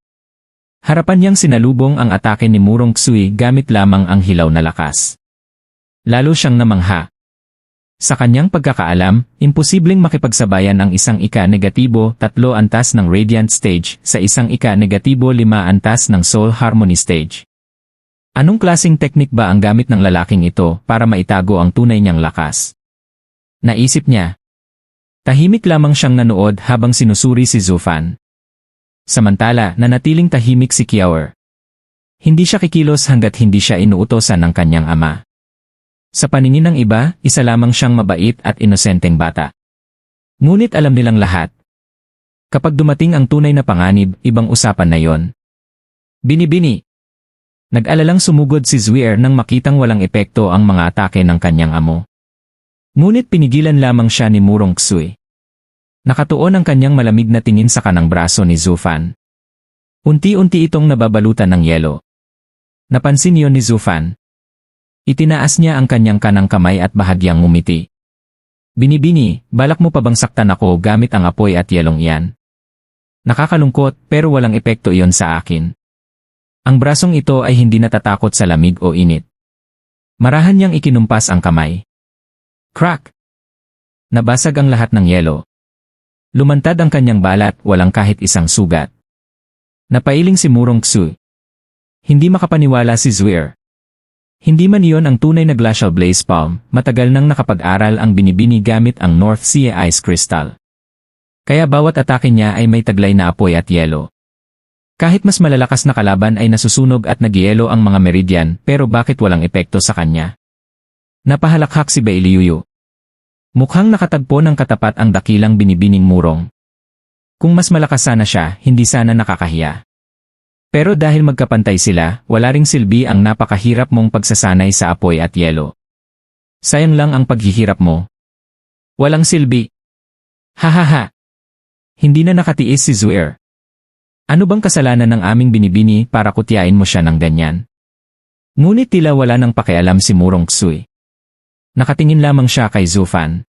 harapan niyang sinalubong ang atake ni Murong Ksui gamit lamang ang hilaw na lakas. Lalo siyang namangha. Sa kanyang pagkakaalam, imposibleng makipagsabayan ang isang ika-negatibo 3 antas ng Radiant Stage sa isang ika-negatibo 5 antas ng Soul Harmony Stage. Anong klaseng teknik ba ang gamit ng lalaking ito para maitago ang tunay niyang lakas? Naisip niya. Tahimik lamang siyang nanood habang sinusuri si Zufan. Samantala, nanatiling tahimik si Kiaor. Hindi siya kikilos hanggat hindi siya inuutosan ng kanyang ama. Sa paningin ng iba, isa lamang siyang mabait at inosenteng bata. Ngunit alam nilang lahat. Kapag dumating ang tunay na panganib, ibang usapan na yon. Binibini. Nag-alalang sumugod si Zwier nang makitang walang epekto ang mga atake ng kanyang amo. Ngunit pinigilan lamang siya ni Murong Ksui. Nakatuon ang kanyang malamig na tingin sa kanang braso ni Zufan. Unti-unti itong nababalutan ng yelo. Napansin yon ni Zufan. Itinaas niya ang kanyang kanang kamay at bahagyang ngumiti. Binibini, balak mo pa bang saktan ako gamit ang apoy at yelong iyan? Nakakalungkot pero walang epekto iyon sa akin. Ang brasong ito ay hindi natatakot sa lamig o init. Marahan niyang ikinumpas ang kamay. Crack! Nabasag ang lahat ng yelo. Lumantad ang kanyang balat, walang kahit isang sugat. Napailing si Murong Ksui. Hindi makapaniwala si Zwier. Hindi man iyon ang tunay na glacial blaze palm, matagal nang nakapag-aral ang binibini gamit ang North Sea Ice Crystal. Kaya bawat atake niya ay may taglay na apoy at yelo. Kahit mas malalakas na kalaban ay nasusunog at nagyelo ang mga meridian, pero bakit walang epekto sa kanya? Napahalakhak si Bailiyuyu. Mukhang nakatagpo ng katapat ang dakilang binibining Murong. Kung mas malakas sana siya, hindi sana nakakahiya. Pero dahil magkapantay sila, wala ring silbi ang napakahirap mong pagsasanay sa apoy at yelo. Sayang lang ang paghihirap mo. Walang silbi. Hahaha. Hindi na nakatiis si Zwier. Ano bang kasalanan ng aming binibini para kutyain mo siya ng ganyan? Ngunit tila wala nang pakialam si Murong Ksui. Nakatingin lamang siya kay Zufan.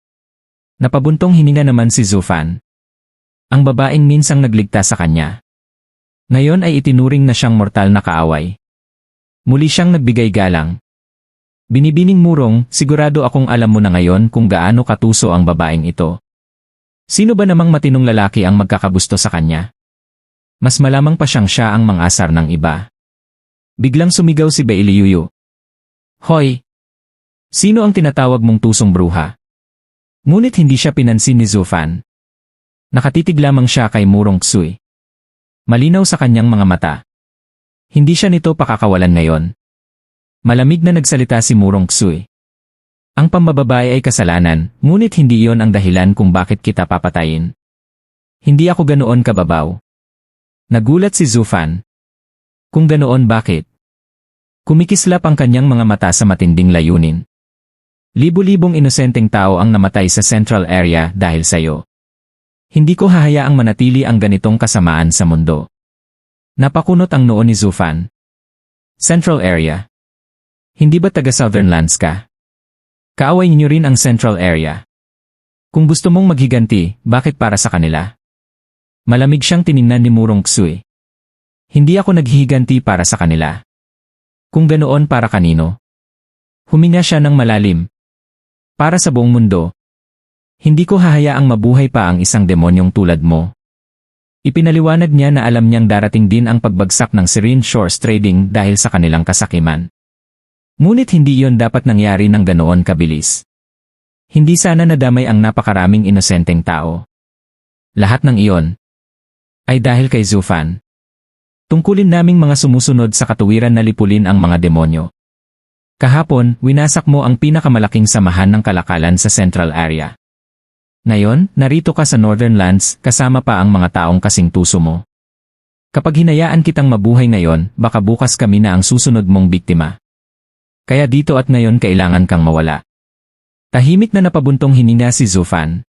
Napabuntong hininga naman si Zufan. Ang babaeng minsang nagligtas sa kanya. Ngayon ay itinuring na siyang mortal na kaaway. Muli siyang nagbigay galang. Binibining Murong, sigurado akong alam mo na ngayon kung gaano katuso ang babaeng ito. Sino ba namang matinong lalaki ang magkakagusto sa kanya? Mas malamang pa siyang siya ang mangasar ng iba. Biglang sumigaw si Bailiyuyu. Hoy! Sino ang tinatawag mong tusong bruha? Ngunit hindi siya pinansin ni Zufan. Nakatitig lamang siya kay Murong Ksui. Malinaw sa kanyang mga mata. Hindi siya nito pakakawalan ngayon. Malamig na nagsalita si Murong Ksui. Ang pambababae ay kasalanan, ngunit hindi iyon ang dahilan kung bakit kita papatayin. Hindi ako ganoon kababaw. Nagulat si Zufan. Kung ganoon bakit? Kumikislap ang kanyang mga mata sa matinding layunin. Libo-libong inosenteng tao ang namatay sa Central Area dahil sa'yo. Hindi ko hahayaang manatili ang ganitong kasamaan sa mundo. Napakunot ang noo ni Zufan. Central Area. Hindi ba taga Southern Lands ka? Kaaway niyo rin ang Central Area. Kung gusto mong maghiganti, bakit para sa kanila? Malamig siyang tiningnan ni Murong Ksui. Hindi ako naghihiganti para sa kanila. Kung ganoon para kanino? Huminga siya ng malalim. Para sa buong mundo. Hindi ko hahayaang mabuhay pa ang isang demonyong tulad mo. Ipinaliwanag niya na alam niyang darating din ang pagbagsak ng Serene Shores Trading dahil sa kanilang kasakiman. Ngunit hindi iyon dapat nangyari ng ganoon kabilis. Hindi sana nadamay ang napakaraming inosenteng tao. Lahat ng iyon ay dahil kay Zufan. Tungkulin naming mga sumusunod sa katuwiran na lipulin ang mga demonyo. Kahapon, winasak mo ang pinakamalaking samahan ng kalakalan sa Central Area. Ngayon, narito ka sa Northern Lands, kasama pa ang mga taong kasing tuso mo. Kapag hinayaan kitang mabuhay ngayon, baka bukas kami na ang susunod mong biktima. Kaya dito at ngayon kailangan kang mawala. Tahimik na napabuntong hininga si Zufan.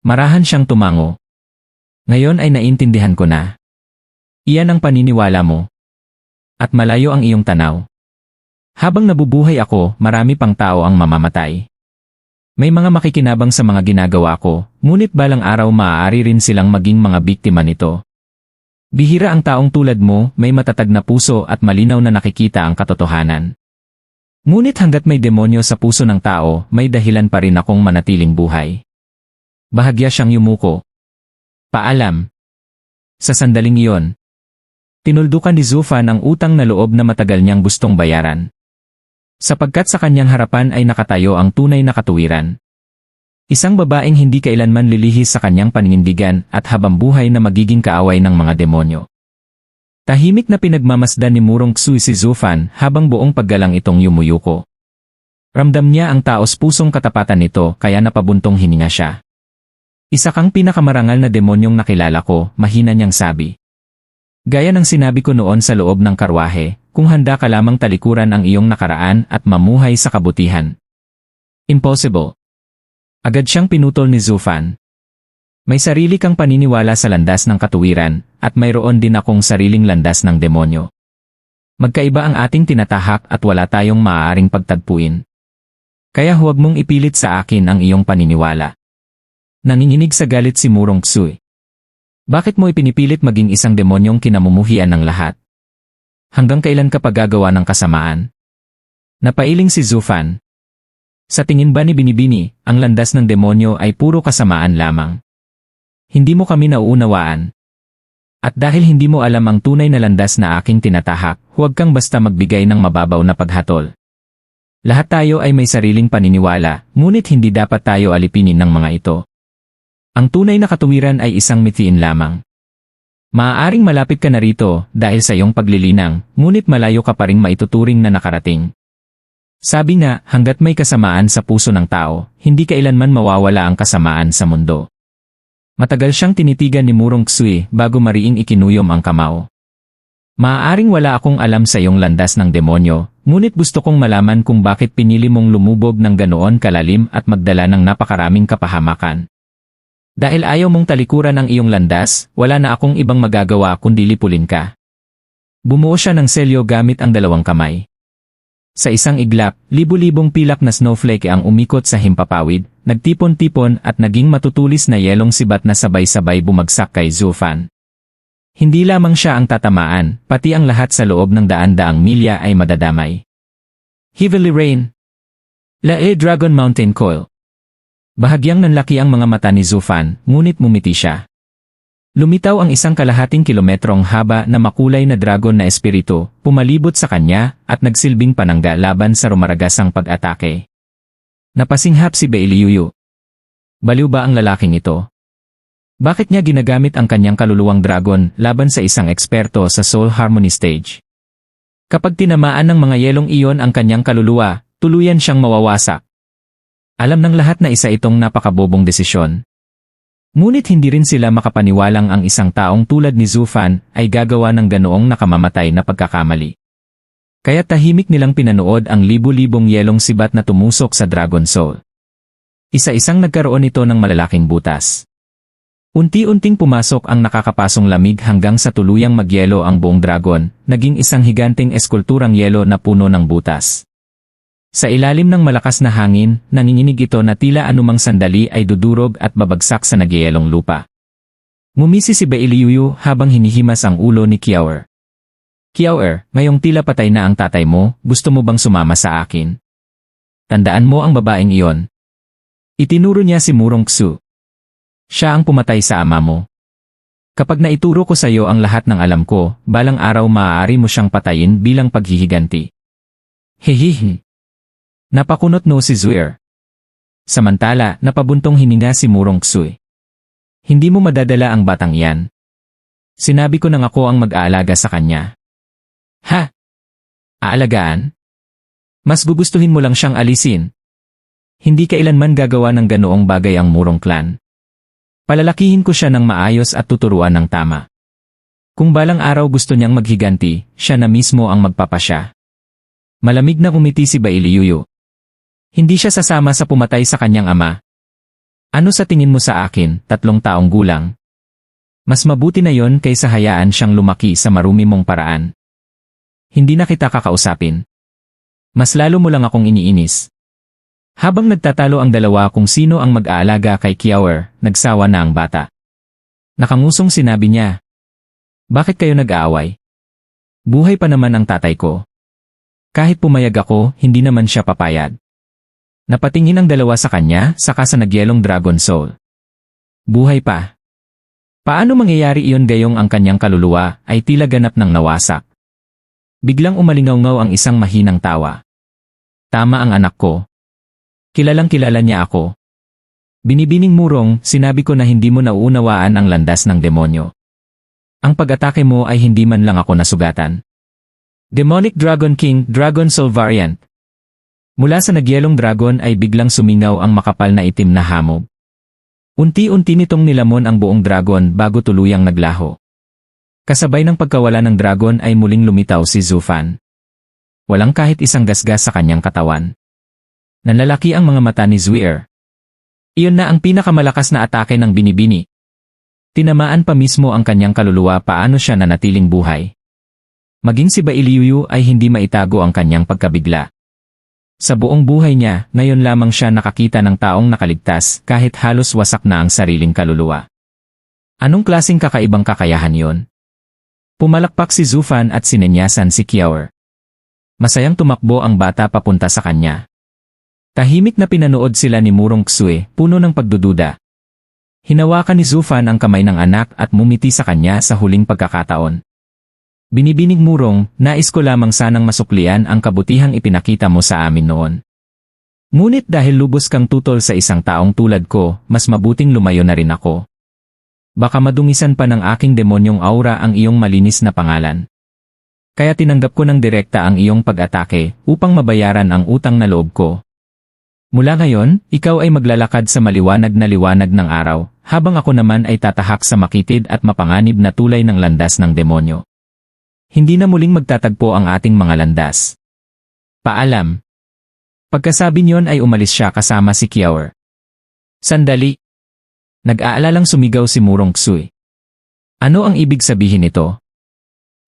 Marahan siyang tumango. Ngayon ay naintindihan ko na. Iyan ang paniniwala mo. At malayo ang iyong tanaw. Habang nabubuhay ako, marami pang tao ang mamamatay. May mga makikinabang sa mga ginagawa ko, ngunit balang araw maaari rin silang maging mga biktima nito. Bihira ang taong tulad mo, may matatag na puso at malinaw na nakikita ang katotohanan. Ngunit hanggat may demonyo sa puso ng tao, may dahilan pa rin akong manatiling buhay. Bahagya siyang yumuko. Paalam. Sa sandaling iyon, tinuldukan ni Zufan ang utang na loob na matagal niyang gustong bayaran. Sapagkat sa kanyang harapan ay nakatayo ang tunay na katuwiran. Isang babaeng hindi kailanman lilihis sa kanyang paninindigan at habambuhay na magiging kaaway ng mga demonyo. Tahimik na pinagmamasdan ni Murong Xue si Zufan habang buong paggalang itong yumuyuko. Ramdam niya ang taos-pusong katapatan nito kaya napabuntong hininga siya. Isa kang pinakamarangal na demonyong nakilala ko, mahina niyang sabi. Gaya ng sinabi ko noon sa loob ng karwahe, kung handa ka lamang talikuran ang iyong nakaraan at mamuhay sa kabutihan. Impossible. Agad siyang pinutol ni Zufan. May sarili kang paniniwala sa landas ng katuwiran, at mayroon din akong sariling landas ng demonyo. Magkaiba ang ating tinatahak at wala tayong maaaring pagtagpuin. Kaya huwag mong ipilit sa akin ang iyong paniniwala. Nanginginig sa galit si Murong Xue. Bakit mo ipinipilit maging isang demonyong kinamumuhian ng lahat? Hanggang kailan ka pa gagawa ng kasamaan? Napailing si Zufan. Sa tingin ba ni Binibini, ang landas ng demonyo ay puro kasamaan lamang? Hindi mo kami nauunawaan. At dahil hindi mo alam ang tunay na landas na aking tinatahak, huwag kang basta magbigay ng mababaw na paghatol. Lahat tayo ay may sariling paniniwala, ngunit hindi dapat tayo alipinin ng mga ito. Ang tunay na katuwiran ay isang mithiin lamang. Maaaring malapit ka na rito dahil sa iyong paglilinang, ngunit malayo ka pa ring maituturing na nakarating. Sabi nga, hanggat may kasamaan sa puso ng tao, hindi kailanman mawawala ang kasamaan sa mundo. Matagal siyang tinitigan ni Murong Xue bago mariing ikinuyom ang kamao. Maaaring wala akong alam sa iyong landas ng demonyo, ngunit gusto kong malaman kung bakit pinili mong lumubog ng ganoon kalalim at magdala ng napakaraming kapahamakan. Dahil ayaw mong talikuran ang iyong landas, wala na akong ibang magagawa kundi lipulin ka. Bumuo siya ng selyo gamit ang dalawang kamay. Sa isang iglap, libu-libong pilak na snowflake ang umikot sa himpapawid, nagtipon-tipon at naging matutulis na yelong sibat na sabay-sabay bumagsak kay Zufan. Hindi lamang siya ang tatamaan, pati ang lahat sa loob ng daan-daang milya ay madadamay. Heavily Rain. Lae Dragon Mountain Coil. Bahagyang nanlaki ang mga mata ni Zufan, ngunit mumiti siya. Lumitaw ang 1 kalahating kilometrong haba na makulay na dragon na espiritu, pumalibot sa kanya, at nagsilbing panangga laban sa rumaragasang pag-atake. Napasinghap si Beiliuyu. Baliw ba ang lalaking ito? Bakit niya ginagamit ang kanyang kaluluwang dragon laban sa isang eksperto sa Soul Harmony Stage? Kapag tinamaan ng mga yelong iyon ang kanyang kaluluwa, tuluyan siyang mawawasak. Alam ng lahat na isa itong napakabobong desisyon. Ngunit hindi rin sila makapaniwalang ang isang taong tulad ni Zufan ay gagawa ng ganoong nakamamatay na pagkakamali. Kaya tahimik nilang pinanood ang libu-libong yelong sibat na tumusok sa Dragon Soul. Isa-isang nagkaroon ito ng malalaking butas. Unti-unting pumasok ang nakakapasong lamig hanggang sa tuluyang magyelo ang buong dragon, naging isang higanteng eskulturang yelo na puno ng butas. Sa ilalim ng malakas na hangin, nanginginig ito na tila anumang sandali ay dudurog at babagsak sa nagyayelong lupa. Ngumisi si Beiliuyu habang hinihimas ang ulo ni Kiaoer. Kiaoer, ngayong tila patay na ang tatay mo, gusto mo bang sumama sa akin? Tandaan mo ang babaeng iyon. Itinuro niya si Murong Xue. Siya ang pumatay sa ama mo. Kapag naituro ko sa iyo ang lahat ng alam ko, balang araw maaari mo siyang patayin bilang paghihiganti. Hehehe. Napakunot no si Zuer. Samantala, napabuntong hininga si Murong Xue. Hindi mo madadala ang batang iyan. Sinabi ko nang ako ang mag-aalaga sa kanya. Ha? Aalagaan? Mas gugustuhin mo lang siyang alisin. Hindi kailanman gagawa ng ganoong bagay ang Murong Clan. Palalakihin ko siya ng maayos at tuturuan ng tama. Kung balang araw gusto niyang maghiganti, siya na mismo ang magpapasya. Malamig na umiti si Beiliuyu. Hindi siya sasama sa pumatay sa kanyang ama. Ano sa tingin mo sa akin, 3 taong gulang? Mas mabuti na yon kaysa hayaan siyang lumaki sa marumi mong paraan. Hindi na kita kakausapin. Mas lalo mo lang akong iniinis. Habang nagtatalo ang dalawa kung sino ang mag-aalaga kay Kiaoer, nagsawa na ang bata. Nakangusong sinabi niya. Bakit kayo nag-aaway? Buhay pa naman ang tatay ko. Kahit pumayag ako, hindi naman siya papayag. Napatingin ang dalawa sa kanya, saka sa nagyelong Dragon Soul. Buhay pa. Paano mangyayari iyon gayong ang kanyang kaluluwa ay tila ganap ng nawasak? Biglang umalingaw-ngaw ang isang mahinang tawa. Tama ang anak ko. Kilalang kilala niya ako. Binibining Murong, sinabi ko na hindi mo nauunawaan ang landas ng demonyo. Ang pag-atake mo ay hindi man lang ako nasugatan. Demonic Dragon King, Dragon Soul Variant. Mula sa nagyelong dragon ay biglang sumingaw ang makapal na itim na hamog. Unti-unti nitong nilamon ang buong dragon bago tuluyang naglaho. Kasabay ng pagkawala ng dragon ay muling lumitaw si Zufan. Walang kahit isang gasgas sa kanyang katawan. Nanlalaki ang mga mata ni Zwir. Iyon na ang pinakamalakas na atake ng binibini. Tinamaan pa mismo ang kanyang kaluluwa paano siya nanatiling buhay. Maging si Bailiuyu ay hindi maitago ang kanyang pagkabigla. Sa buong buhay niya, ngayon lamang siya nakakita ng taong nakaligtas kahit halos wasak na ang sariling kaluluwa. Anong klaseng kakaibang kakayahan yon? Pumalakpak si Zufan at sinenyasan si Kiaor. Masayang tumakbo ang bata papunta sa kanya. Tahimik na pinanood sila ni Murong Ksue, puno ng pagdududa. Hinawakan ni Zufan ang kamay ng anak at mumiti sa kanya sa huling pagkakataon. Binibining Murong, nais ko lamang sanang masuklian ang kabutihang ipinakita mo sa amin noon. Ngunit dahil lubos kang tutol sa isang taong tulad ko, mas mabuting lumayo na rin ako. Baka madungisan pa ng aking demonyong aura ang iyong malinis na pangalan. Kaya tinanggap ko ng direkta ang iyong pag-atake upang mabayaran ang utang na loob ko. Mula ngayon, ikaw ay maglalakad sa maliwanag na liwanag ng araw, habang ako naman ay tatahak sa makitid at mapanganib na tulay ng landas ng demonyo. Hindi na muling magtatagpo ang ating mga landas. Paalam. Pagkasabi niyon ay umalis siya kasama si Kiaor. Sandali. Nag-aalalang sumigaw si Murong Ksue. Ano ang ibig sabihin nito?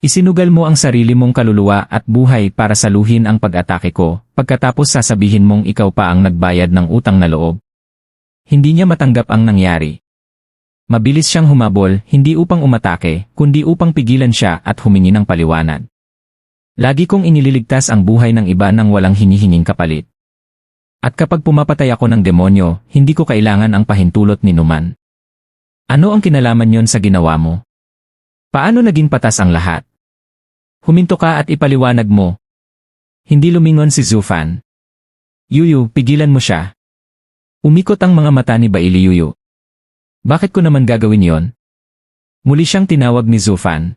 Isinugal mo ang sarili mong kaluluwa at buhay para saluhin ang pag-atake ko, pagkatapos sasabihin mong ikaw pa ang nagbayad ng utang na loob. Hindi niya matanggap ang nangyari. Mabilis siyang humabol, hindi upang umatake, kundi upang pigilan siya at humingi ng paliwanag. Lagi kong inililigtas ang buhay ng iba nang walang hinihinging kapalit. At kapag pumapatay ako ng demonyo, hindi ko kailangan ang pahintulot ni Numan. Ano ang kinalaman yon sa ginawa mo? Paano naging patas ang lahat? Huminto ka at ipaliwanag mo. Hindi lumingon si Zufan. Yuyu, pigilan mo siya. Umikot ang mga mata ni Bailiuyu. Bakit ko naman gagawin yon? Muli siyang tinawag ni Zufan.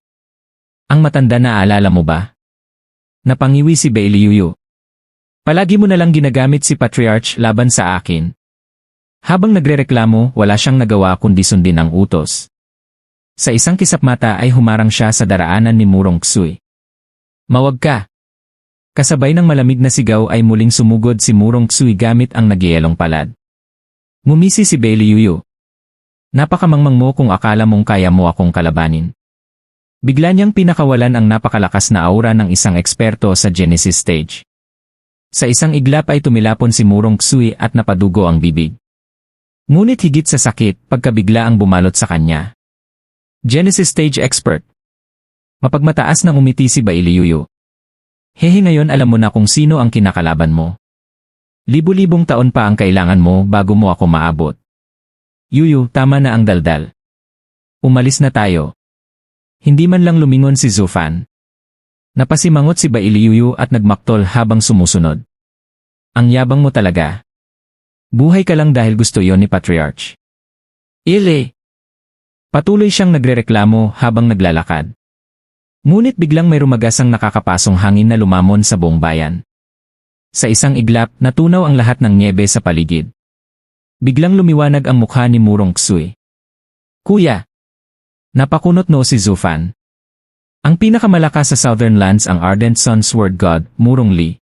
Ang matanda na aalala mo ba? Napangiwi si Bailiuyu. Palagi mo nalang ginagamit si Patriarch laban sa akin. Habang nagrereklamo, wala siyang nagawa kundi sundin ang utos. Sa isang kisap mata ay humarang siya sa daraanan ni Murong Ksue. Mawag ka! Kasabay ng malamig na sigaw ay muling sumugod si Murong Ksue gamit ang nagyelong palad. Ngumisi si Bailiuyu. Napakamangmang mo kung akala mong kaya mo akong kalabanin. Bigla niyang pinakawalan ang napakalakas na aura ng isang eksperto sa Genesis stage. Sa isang iglap ay tumilapon si Murong Ksue at napadugo ang bibig. Ngunit higit sa sakit, pagkabigla ang bumalot sa kanya. Genesis stage expert. Mapagmataas nang umiti si Bailiuyu. Hehe, ngayon alam mo na kung sino ang kinakalaban mo. Libu-libong taon pa ang kailangan mo bago mo ako maabot. Yuyu, tama na ang daldal. Umalis na tayo. Hindi man lang lumingon si Zufan. Napasimangot si Bailiuyu at nagmaktol habang sumusunod. Ang yabang mo talaga. Buhay ka lang dahil gusto yon ni Patriarch. Ile! Patuloy siyang nagrereklamo habang naglalakad. Ngunit biglang may rumagasang nakakapasong hangin na lumamon sa buong bayan. Sa isang iglap, natunaw ang lahat ng nyebe sa paligid. Biglang lumiwanag ang mukha ni Murong Ksue. Kuya! Napakunot no si Zufan. Ang pinakamalakas sa Southern Lands ang Ardent Sun Sword God, Murong Li.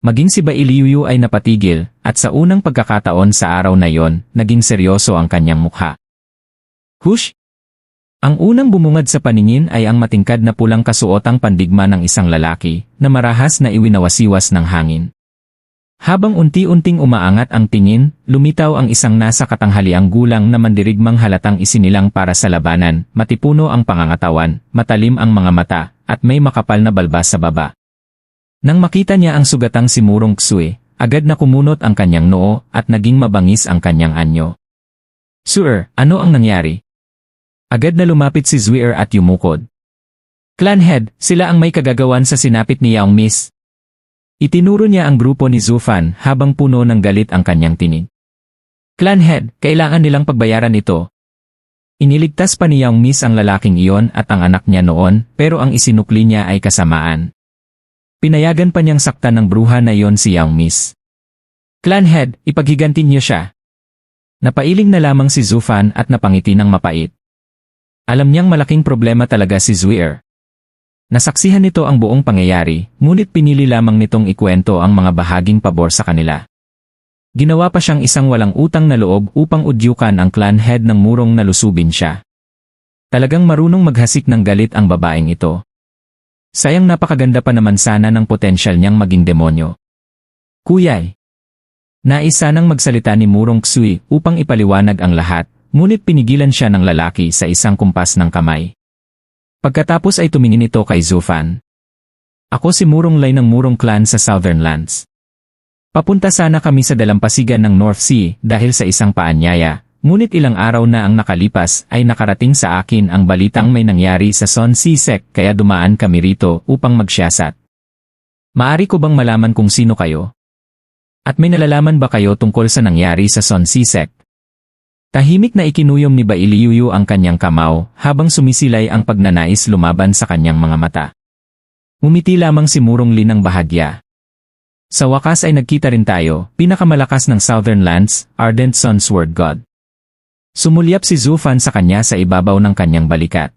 Maging si Bailiuyu ay napatigil, at sa unang pagkakataon sa araw na yon, naging seryoso ang kanyang mukha. Hush! Ang unang bumungad sa paningin ay ang matingkad na pulang kasuotang pandigma ng isang lalaki, na marahas na iwinawasiwas ng hangin. Habang unti-unting umaangat ang tingin, lumitaw ang isang nasa katanghaliang gulang na mandirigmang halatang isinilang para sa labanan, matipuno ang pangangatawan, matalim ang mga mata, at may makapal na balbas sa baba. Nang makita niya ang sugatang si Murong Ksue, agad na kumunot ang kanyang noo at naging mabangis ang kanyang anyo. Sir, ano ang nangyari? Agad na lumapit si Zwir at yumukod. Clan Head, sila ang may kagagawan sa sinapit ni Yaong Miss. Itinuro niya ang grupo ni Zufan habang puno ng galit ang kanyang tinig. Clan head, kailangan nilang pagbayaran ito. Iniligtas pa ni Young Miss ang lalaking iyon at ang anak niya noon, pero ang isinukli niya ay kasamaan. Pinayagan pa niyang saktan ng bruha na iyon si Young Miss. Clan head, ipaghiganti niyo siya. Napailing na lamang si Zufan at napangiti ng mapait. Alam niyang malaking problema talaga si Zuier. Nasaksihan nito ang buong pangyayari, ngunit pinili lamang nitong ikwento ang mga bahaging pabor sa kanila. Ginawa pa siyang isang walang utang na loob upang udyukan ang clan head ng murong nalusubin siya. Talagang marunong maghasik ng galit ang babaeng ito. Sayang napakaganda pa naman sana ng potensyal niyang maging demonyo. Kuyay. Nais sanang magsalita ni Murong Xui upang ipaliwanag ang lahat, ngunit pinigilan siya ng lalaki sa isang kumpas ng kamay. Pagkatapos ay tumingin ito kay Zufan. Ako si Murong Lai ng Murong Clan sa Southern Lands. Papunta sana kami sa dalampasigan ng North Sea dahil sa isang paanyaya, ngunit ilang araw na ang nakalipas ay nakarating sa akin ang balitang may nangyari sa Son Sisek kaya dumaan kami rito upang magsiyasat. Maari ko bang malaman kung sino kayo? At may nalalaman ba kayo tungkol sa nangyari sa Son Sisek? Tahimik na ikinuyom ni Bailiyuyu ang kanyang kamao habang sumisilay ang pagnanais lumaban sa kanyang mga mata. Ngumiti lamang si Murong Li ng bahagya. Sa wakas ay nagkita rin tayo, pinakamalakas ng Southern Lands, Ardent Sun Sword God. Sumulyap si Zufan sa kanya sa ibabaw ng kanyang balikat.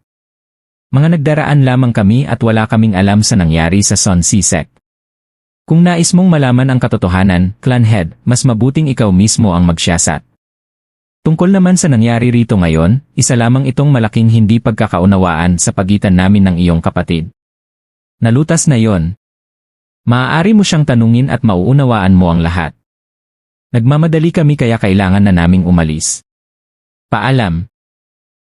Mga nagdaraan lamang kami at wala kaming alam sa nangyari sa Son Sisek. Kung nais mong malaman ang katotohanan, Clan Head, mas mabuting ikaw mismo ang magsiyasat. Tungkol naman sa nangyari rito ngayon, isa lamang itong malaking hindi pagkakaunawaan sa pagitan namin ng iyong kapatid. Nalutas na yon. Maaari mo siyang tanungin at mauunawaan mo ang lahat. Nagmamadali kami kaya kailangan na naming umalis. Paalam.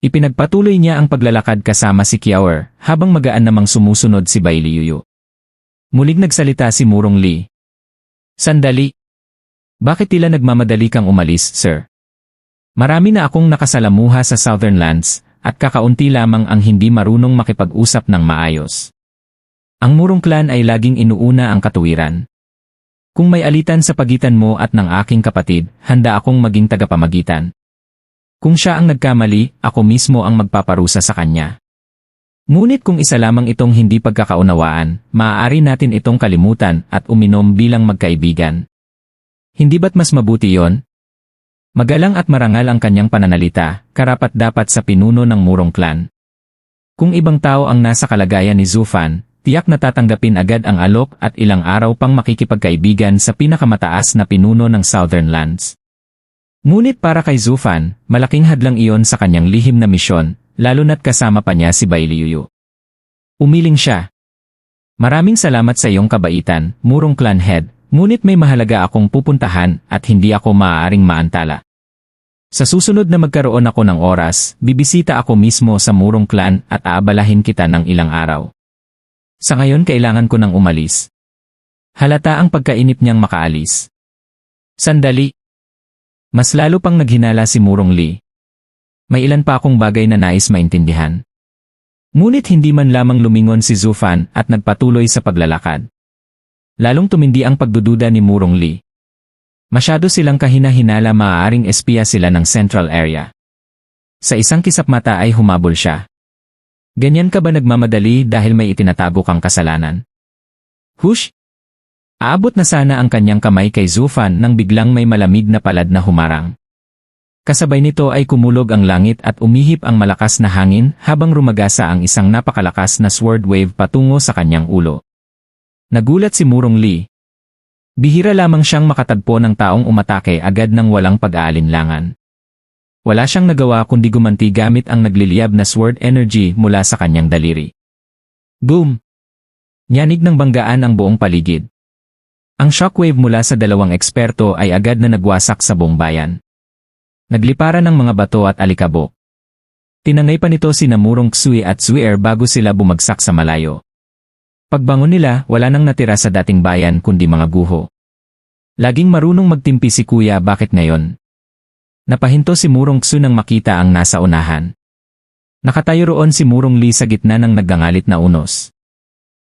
Ipinagpatuloy niya ang paglalakad kasama si Kiawer, habang magaan namang sumusunod si Bailiyuyu. Muling nagsalita si Murong Li. Sandali. Bakit tila nagmamadali kang umalis, sir? Marami na akong nakasalamuha sa Southern Lands, at kakaunti lamang ang hindi marunong makipag-usap ng maayos. Ang Murong Clan ay laging inuuna ang katuwiran. Kung may alitan sa pagitan mo at ng aking kapatid, handa akong maging tagapamagitan. Kung siya ang nagkamali, ako mismo ang magpaparusa sa kanya. Ngunit kung isa lamang itong hindi pagkakaunawaan, maaari natin itong kalimutan at uminom bilang magkaibigan. Hindi ba't mas mabuti yon? Magalang at marangal ang kanyang pananalita, karapat-dapat sa pinuno ng Murong Clan. Kung ibang tao ang nasa kalagayan ni Zufan, tiyak na tatanggapin agad ang alok at ilang araw pang makikipagkaibigan sa pinakamataas na pinuno ng Southern Lands. Ngunit para kay Zufan, malaking hadlang iyon sa kanyang lihim na misyon, lalo na't kasama pa niya si Bailiyuyu. Umiling siya. Maraming salamat sa iyong kabaitan, Murong Clan Head, ngunit may mahalaga akong pupuntahan at hindi ako maaaring maantala. Sa susunod na magkaroon ako ng oras, bibisita ako mismo sa Murong Clan at aabalahin kita ng ilang araw. Sa ngayon kailangan ko nang umalis. Halata ang pagkainip niyang makaalis. Sandali. Mas lalo pang naghinala si Murong Li. May ilan pa akong bagay na nais maintindihan. Ngunit hindi man lamang lumingon si Zufan at nagpatuloy sa paglalakad. Lalong tumindi ang pagdududa ni Murong Li. Masyado silang kahina-hinala, maaaring espiya sila ng Central Area. Sa isang kisap mata ay humabol siya. Ganyan ka ba nagmamadali dahil may itinatago kang kasalanan? Hush! Aabot na sana ang kanyang kamay kay Zufan nang biglang may malamig na palad na humarang. Kasabay nito ay kumulog ang langit at umihip ang malakas na hangin habang rumagasa ang isang napakalakas na sword wave patungo sa kanyang ulo. Nagulat si Murong Li. Bihira lamang siyang makatagpo ng taong umatake agad ng walang pag-aalinlangan. Wala siyang nagawa kundi gumanti gamit ang nagliliyab na sword energy mula sa kanyang daliri. Boom! Nyanig ng banggaan ang buong paligid. Ang shockwave mula sa dalawang eksperto ay agad na nagwasak sa buong bayan. Nagliparan ng mga bato at alikabok. Tinangay pa nito sina Murong Xui at Zuier bago sila bumagsak sa malayo. Pagbangon nila, wala nang natira sa dating bayan kundi mga guho. Laging marunong magtimpi si kuya, bakit ngayon? Napahinto si Murong Xu nang makita ang nasa unahan. Nakatayo roon si Murong Li sa gitna ng naggangalit na unos.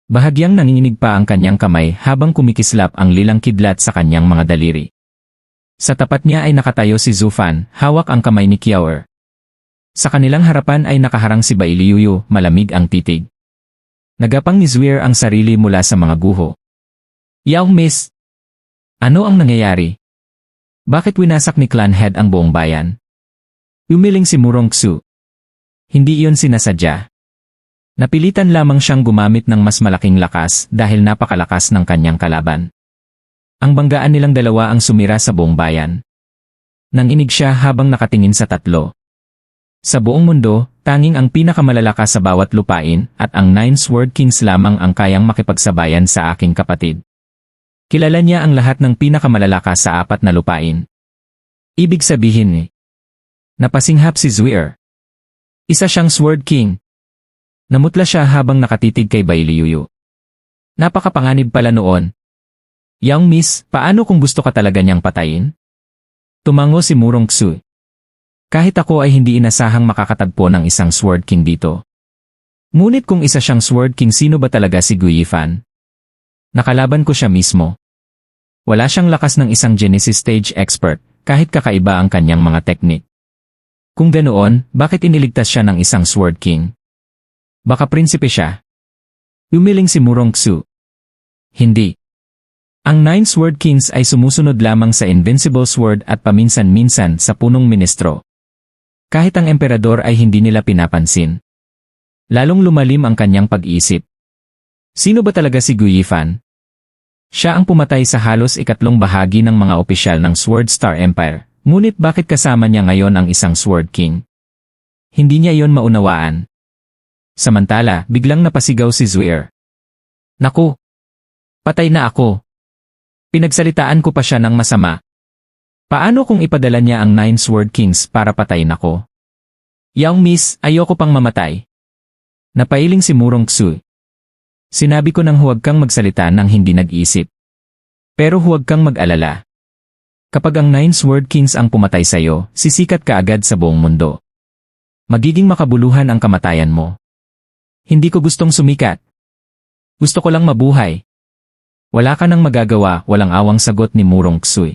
Bahagyang nanginginig pa ang kanyang kamay habang kumikislap ang lilang kidlat sa kanyang mga daliri. Sa tapat niya ay nakatayo si Zufan, hawak ang kamay ni Kiaor. Sa kanilang harapan ay nakaharang si Bai Liuyu, malamig ang titig. Nagapang ni Zwir ang sarili mula sa mga guho. Yao miss! Ano ang nangyayari? Bakit winasak ni Clan Head ang buong bayan? Umiling si Murong Xu. Hindi iyon sinasadya. Napilitan lamang siyang gumamit ng mas malaking lakas dahil napakalakas ng kanyang kalaban. Ang banggaan nilang dalawa ang sumira sa buong bayan. Nanginig siya habang nakatingin sa tatlo. Sa buong mundo, tanging ang pinakamalalakas sa bawat lupain at ang Nine Sword Kings lamang ang kayang makipagsabayan sa aking kapatid. Kilala niya ang lahat ng pinakamalalakas sa 4 na lupain. Ibig sabihin napasinghap si Zwir. Isa siyang Sword King. Namutla siya habang nakatitig kay Bai Liuyu. Napakapanganib pala noon. Young miss, paano kung gusto ka talaga niyang patayin? Tumango si Murong Xu. Kahit ako ay hindi inasahang makakatagpo ng isang Sword King dito. Ngunit kung isa siyang Sword King, sino ba talaga si Gu Yifan? Nakalaban ko siya mismo. Wala siyang lakas ng isang Genesis Stage expert, kahit kakaiba ang kanyang mga teknik. Kung ganoon, bakit iniligtas siya ng isang Sword King? Baka prinsipe siya. Umiling si Murong Xu. Hindi. Ang 9 Sword Kings ay sumusunod lamang sa Invincible Sword at paminsan-minsan sa punong ministro. Kahit ang emperador ay hindi nila pinapansin. Lalong lumalim ang kanyang pag-iisip. Sino ba talaga si Gu Yifan? Siya ang pumatay sa halos 3 bahagi ng mga opisyal ng Sword Star Empire. Ngunit bakit kasama niya ngayon ang isang Sword King? Hindi niya iyon maunawaan. Samantala, biglang napasigaw si Zwir. Naku! Patay na ako! Pinagsalitaan ko pa siya ng masama. Paano kung ipadala niya ang 9 Sword Kings para patayin ako? Young miss, ayoko pang mamatay. Napailing si Murong Xu. Sinabi ko nang huwag kang magsalita nang hindi nag-isip. Pero huwag kang mag-alala. Kapag ang 9 Sword Kings ang pumatay sa'yo, sisikat ka agad sa buong mundo. Magiging makabuluhan ang kamatayan mo. Hindi ko gustong sumikat. Gusto ko lang mabuhay. Wala ka nang magagawa, walang awang sagot ni Murong Xu.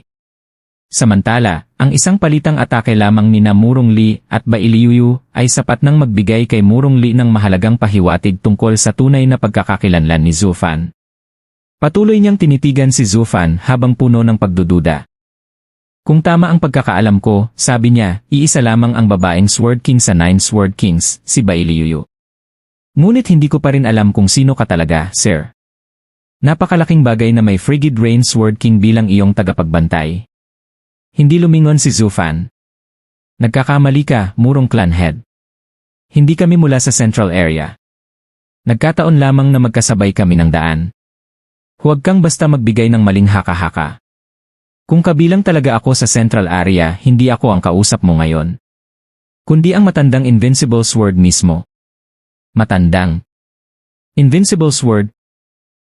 Samantala, ang isang palitang atake lamang nina Murong Li at Bai Liuyu ay sapat nang magbigay kay Murong Li ng mahalagang pahiwatig tungkol sa tunay na pagkakakilanlan ni Zufan. Patuloy niyang tinitigan si Zufan habang puno ng pagdududa. Kung tama ang pagkakaalam ko, sabi niya, iisa lamang ang babaeng Sword King sa 9 Sword Kings, si Bai Liuyu. Ngunit hindi ko pa rin alam kung sino ka talaga, sir. Napakalaking bagay na may Frigid Rain Sword King bilang iyong tagapagbantay. Hindi lumingon si Zufan. Nagkakamali ka, Murong Clan Head. Hindi kami mula sa Central Area. Nagkataon lamang na magkasabay kami ng daan. Huwag kang basta magbigay ng maling haka-haka. Kung kabilang talaga ako sa Central Area, hindi ako ang kausap mo ngayon. Kundi ang matandang Invincible Sword mismo. Matandang Invincible Sword.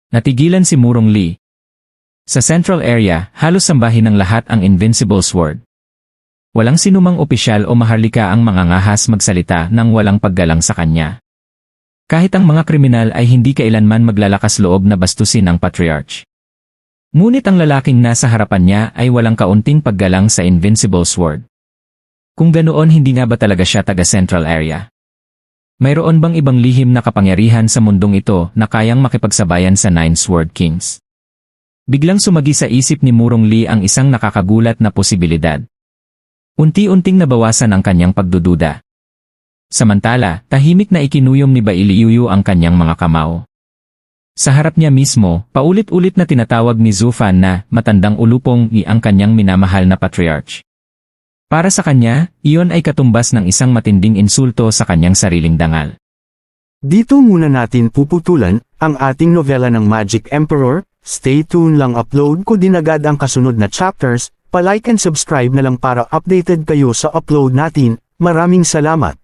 Natigilan si Murong Li. Sa Central Area, halos sambahin ng lahat ang Invincible Sword. Walang sinumang opisyal o maharlika ang mangangahas magsalita nang walang paggalang sa kanya. Kahit ang mga kriminal ay hindi kailanman maglalakas loob na bastusin ang Patriarch. Ngunit ang lalaking nasa harapan niya ay walang kaunting paggalang sa Invincible Sword. Kung ganoon, hindi nga ba talaga siya taga Central Area? Mayroon bang ibang lihim na kapangyarihan sa mundong ito na kayang makipagsabayan sa 9 Sword Kings? Biglang sumagi sa isip ni Murong Li ang isang nakakagulat na posibilidad. Unti-unting nabawasan ang kanyang pagdududa. Samantala, tahimik na ikinuyom ni Bai Liuyu ang kanyang mga kamao. Sa harap niya mismo, paulit-ulit na tinatawag ni Zufan na matandang ulupong ni ang kanyang minamahal na Patriarch. Para sa kanya, iyon ay katumbas ng isang matinding insulto sa kanyang sariling dangal. Dito muna natin puputulan ang ating nobela ng Magic Emperor. Stay tuned lang, upload ko din agad ang kasunod na chapters. Pa-like and subscribe na lang para updated kayo sa upload natin. Maraming salamat.